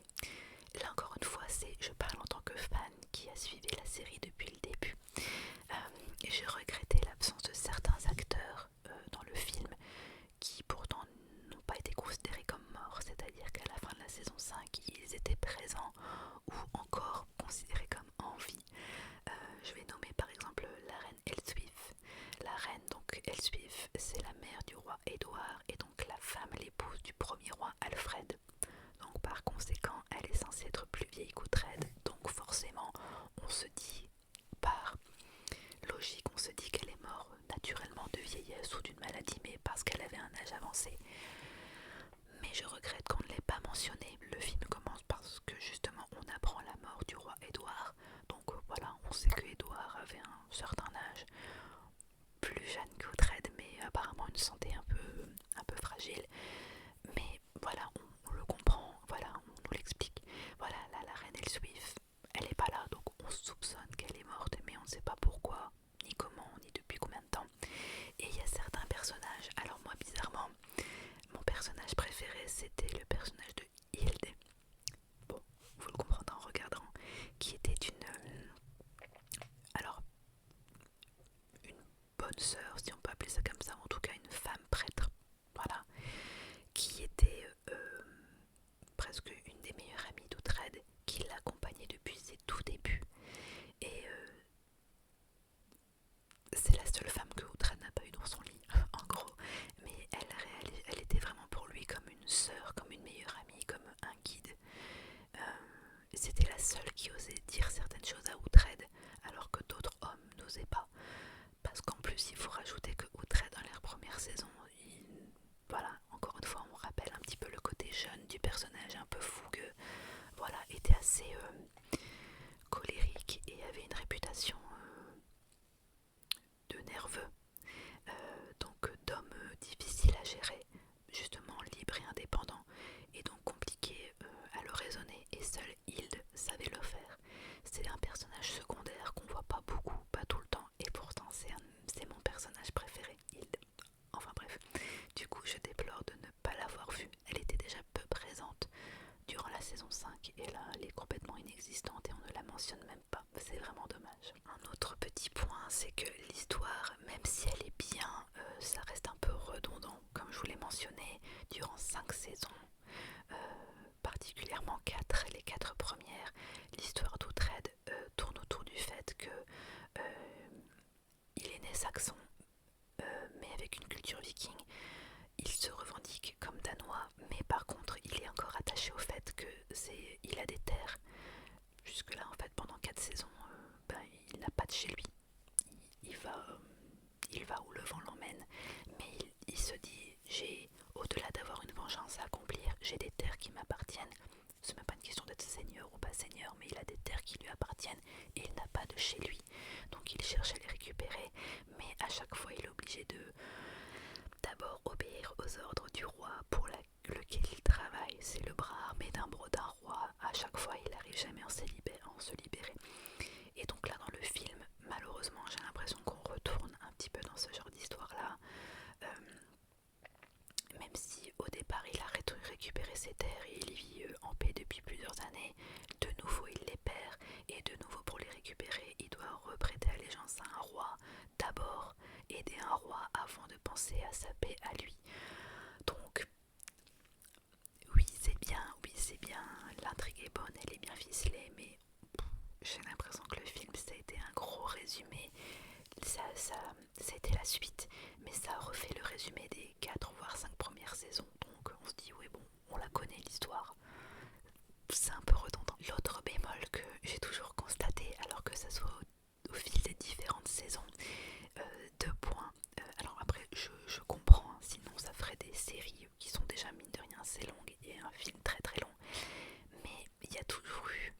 là encore une fois, je parle en tant que fan qui a suivi la série depuis le début. J'ai regretté l'absence de certains acteurs dans le film qui pourtant n'ont pas été considérés comme morts, c'est-à-dire qu'à la fin de la saison 5, ils étaient présents ou encore considérés comme en vie. Je vais nommer par exemple la reine Elswif. La reine donc Elswif, c'est la mère du roi Édouard et donc la femme, l'épouse du premier roi Alfred. Donc par conséquent, elle est censée être plus vieille qu'Uhtred. Donc forcément, on se dit, par logique, on se dit qu'elle est morte naturellement de vieillesse ou d'une maladie, mais parce qu'elle avait un âge avancé. Mais je regrette qu'on ne l'ait pas mentionné. Le film commence parce que justement on apprend la mort du roi Édouard. Donc voilà, on sait que Édouard avait un certain âge, plus jeune qu'Uhtred, mais apparemment une santé un peu fragile. Mais voilà, on le comprend, voilà, on nous l'explique. Voilà, là, la reine Elswif, elle n'est pas là, donc on soupçonne qu'elle est morte, mais on ne sait pas pourquoi, ni comment, ni depuis combien de temps. Et il y a certains personnages, alors moi bizarrement, mon personnage préféré c'était le personnage de Hilde. Bon, vous le comprendrez en regardant, qui était alors, une bonne sœur, si on peut appeler ça comme ça, en tout cas une femme prêtre, voilà, qui était presque une des meilleures amies d'Uhtred, qui l'accompagnait depuis ses tout débuts. Et c'est la seule femme que Uhtred n'a pas eue dans son lit, en gros. Mais elle était vraiment pour lui comme une sœur, comme une meilleure amie, comme un guide. C'était la seule qui osait dire certaines choses à Uhtred, alors que d'autres hommes n'osaient pas. Parce qu'en plus, il faut rajouter que Uhtred, dans les premières saisons, voilà, encore une fois, on rappelle un petit peu le côté jeune du personnage, un peu fougueux, voilà, était assez colérique elle est complètement inexistante et on ne la mentionne même pas. C'est vraiment dommage. Un autre petit point, c'est que l'histoire, même si elle est bien, ça reste un peu redondant. Comme je vous l'ai mentionné, durant 5 saisons, particulièrement 4, les 4 premières, l'histoire d'Uhtred tourne autour du fait que il est né saxon, mais avec une culture viking. Il se revendique comme danois, mais par contre, il est encore attaché au fait que il a des terres. Jusque là, en fait, pendant 4 saisons, il n'a pas de chez lui. Il va où le vent l'emmène, mais il se dit, au-delà d'avoir une vengeance à accomplir, j'ai des terres qui m'appartiennent. C'est même pas une question d'être seigneur ou pas seigneur, mais il a des terres qui lui appartiennent et il n'a pas de chez lui. Donc il cherche à les récupérer, mais à chaque fois il est obligé de d'abord obéir aux ordres du roi pour lequel il travaille. C'est le bras armé d'un roi. À chaque fois il n'arrive jamais à se libérer. Et donc là dans le film, malheureusement j'ai l'impression qu'on retourne un petit peu dans ce genre d'histoire là. Même si au départ il a récupéré ses terres et il vit en paix depuis plusieurs années, de nouveau il les perd et de nouveau pour les récupérer il doit reprêter allégeance à un roi d'abord, aider un roi avant de penser à sa paix à lui. Donc oui c'est bien, l'intrigue est bonne, elle est bien ficelée, mais j'ai l'impression que le film ça a été un gros résumé. C'était la suite, mais ça refait le résumé des 4 voire 5 premières saisons, donc on se dit oui bon, on la connaît l'histoire, c'est un peu redondant. L'autre bémol que j'ai toujours constaté, alors que ça soit au fil des différentes saisons, 2 points, alors après je comprends, hein, sinon ça ferait des séries qui sont déjà mine de rien assez longues et un film très très long, mais il y a toujours eu,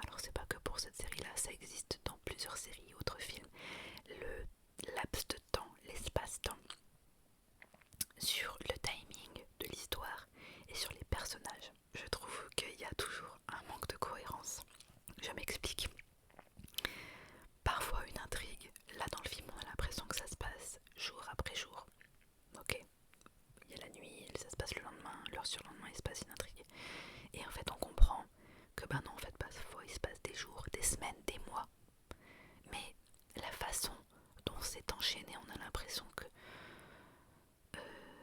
alors c'est pas que pour cette série là, ça existe dans plusieurs séries et autres films, le laps de temps, l'espace-temps sur le timing de l'histoire et sur les personnages. Je trouve qu'il y a toujours un manque de cohérence. Je m'explique. Parfois une intrigue, là dans le film on a l'impression que ça se passe jour après jour. Ok, il y a la nuit, ça se passe le lendemain, l'heure sur le lendemain il se passe une intrigue. Et en fait on comprend que non en fait parfois il se passe des jours, des semaines, des mois. Mais la façon dont c'est enchaîné, on a l'impression que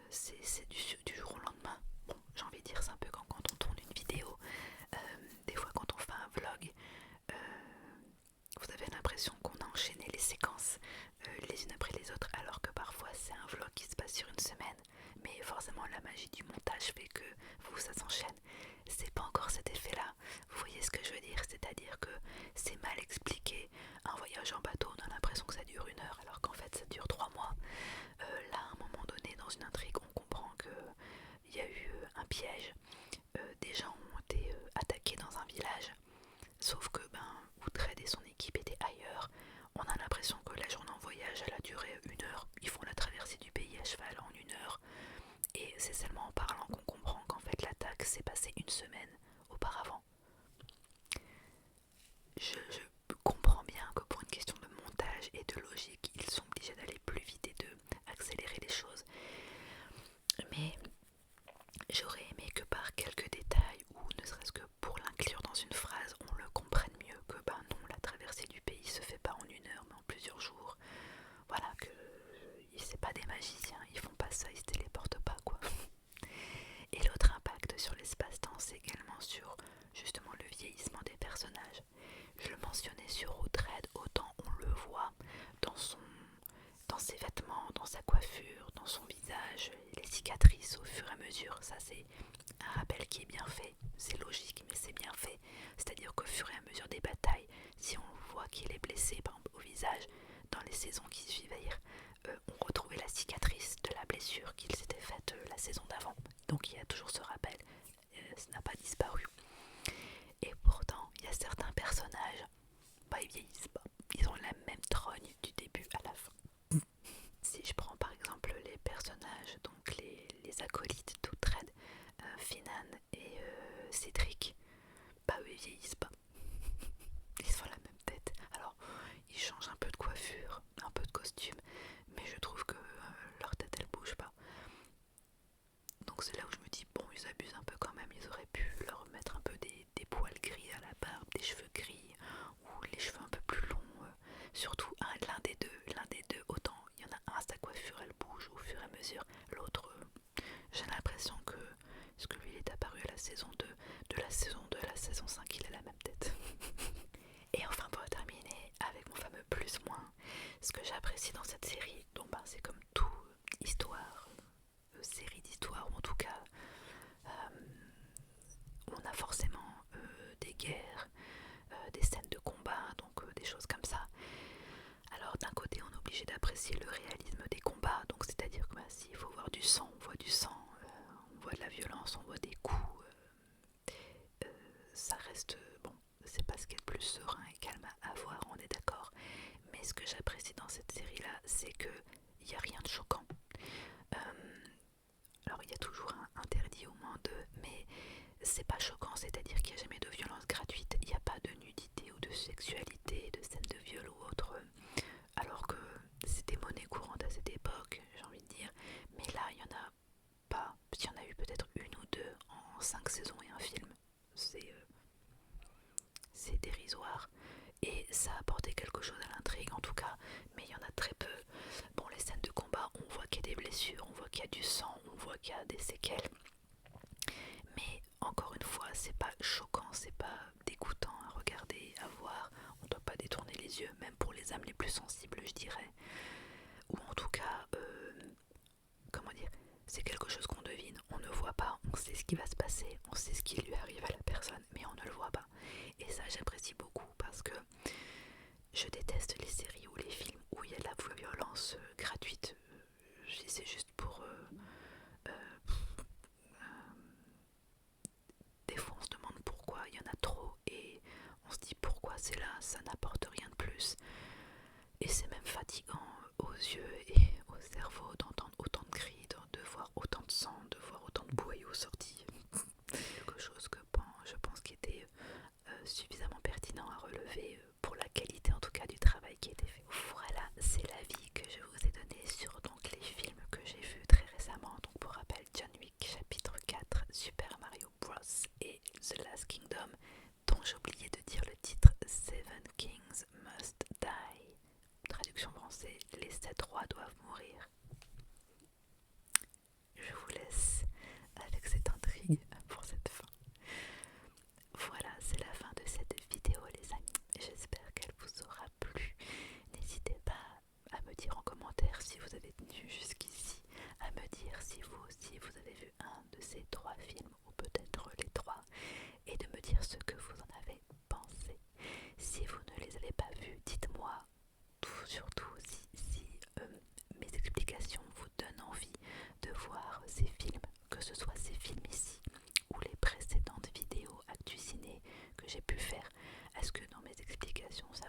c'est du jour au lendemain. Bon, j'ai envie de dire, c'est un peu quand on tourne une vidéo. Des fois, quand on fait un vlog, vous avez l'impression qu'on a enchaîné les séquences les unes après les autres, alors que parfois c'est un vlog qui se passe sur une semaine. Mais forcément, la magie du montage fait que ça s'enchaîne. C'est pas encore cet effet-là. Vous voyez ce que je veux dire? C'est-à-dire que c'est mal expliqué. Un voyage en bateau, on a l'impression que ça dure 1 heure, alors qu'en fait ça dure 3 mois. Là, à un moment donné, dans une intrigue, on comprend qu'il y a eu un piège. Des gens ont été attaqués dans un village. Sauf que Uhtred et son équipe étaient ailleurs. On a l'impression que la journée en voyage, elle a duré 1 heure. Ils font la traversée du pays à cheval en 1 heure. Et c'est seulement en parlant qu'on comprend qu'en fait l'attaque s'est passée 1 semaine auparavant. Je comprends bien que pour une question de montage et de logique, ils sont obligés d'aller plus vite et de accélérer les choses. Mais j'aurais aimé que par quelques détails, ou ne serait-ce que pour l'inclure dans une phrase, on le comprenne mieux que non, la traversée du pays se fait pas en 1 heure mais en plusieurs jours. Voilà, que c'est pas des magiciens, ils font pas ça, ils se téléportent pas quoi. Et l'autre impact sur l'espace-temps, c'est également les cheveux gris ou les cheveux un peu plus longs, surtout l'un des deux, autant il y en a un, sa coiffure elle bouge au fur et à mesure, l'autre, j'ai l'impression que, parce que lui il est apparu à la saison 2, de la saison 2 à la saison 5 il a la même tête. Et enfin pour terminer avec mon fameux plus-moins, ce que j'apprécie dans cette série, donc c'est comme tout histoire, série d'histoire, ou en tout cas on a forcément des guerres, des scènes de combat, donc des choses comme ça. Alors d'un côté on est obligé d'apprécier le réalisme des combats, donc c'est-à-dire que s'il faut voir du sang, on voit du sang, on voit de la violence, on voit des coups, ça reste, bon, c'est pas ce qui est le plus serein et calme à voir, on est d'accord, mais ce que j'apprécie dans cette série-là, c'est qu'il n'y a rien de choquant. Alors il y a toujours un interdit au moins de, mais c'est pas choquant, c'est-à-dire qu'il n'y a jamais de violence gratuite, il n'y a pas de nudité ou de sexualité, de scène de viol ou autre, alors que c'était monnaie courante à cette époque, j'ai envie de dire, mais là il n'y en a pas, il y en a eu peut-être une ou deux en 5 saisons et un film, c'est dérisoire, et ça a apporté quelque chose à l'intrigue en tout cas, mais il y en a très peu. Bon, les scènes de combat, on voit qu'il y a des blessures, on voit qu'il y a du sang, on voit qu'il y a des séquelles, mais encore une fois, c'est pas choquant, c'est pas dégoûtant à regarder, à voir, on doit pas détourner les yeux, même pour les âmes les plus sensibles, je dirais, ou en tout cas, comment dire, c'est quelque chose qu'on devine, on ne voit pas, on sait ce qui va se passer, on sait ce qui lui arrive à la personne, mais on ne le voit pas, et ça j'apprécie beaucoup parce que je déteste les séries ou les films où il y a de la violence gratuite, c'est juste pour... des fois on se demande pourquoi il y en a trop et on se dit pourquoi c'est là, ça n'apporte rien de plus. Et c'est même fatigant aux yeux et au cerveau d'entendre autant de cris, de voir autant de sang, de voir autant de boyaux sortis. Quelque chose que je pense qui était suffisamment pertinent à relever pour la qualité en tout cas du travail qui a été fait. Voilà, c'est l'avis que je vous ai donné sur donc les films que j'ai vus très récemment. Donc pour rappel, John Wick chapitre 4, Super Mario Bros et The Last Kingdom, dont j'ai oublié de dire le titre, Seven Kings Must Die. Traduction française, les 7 rois doivent mourir. Je vous laisse avec cette intrigue pour cette fin. Voilà, c'est la fin de cette vidéo les amis, j'espère qu'elle vous aura plu. N'hésitez pas à me dire en commentaire si vous avez tenu jusqu'ici, à me dire si vous aussi vous avez vu un de ces 3 films ou peut-être les 3, et de me dire ce que vous en avez pensé. Si vous ne les avez pas vus, dites-moi surtout aussi si mes explications vous donnent envie de voir ces films, que ce soit ces films ici ou les précédentes vidéos Actu Ciné que j'ai pu faire. Est-ce que dans mes explications ça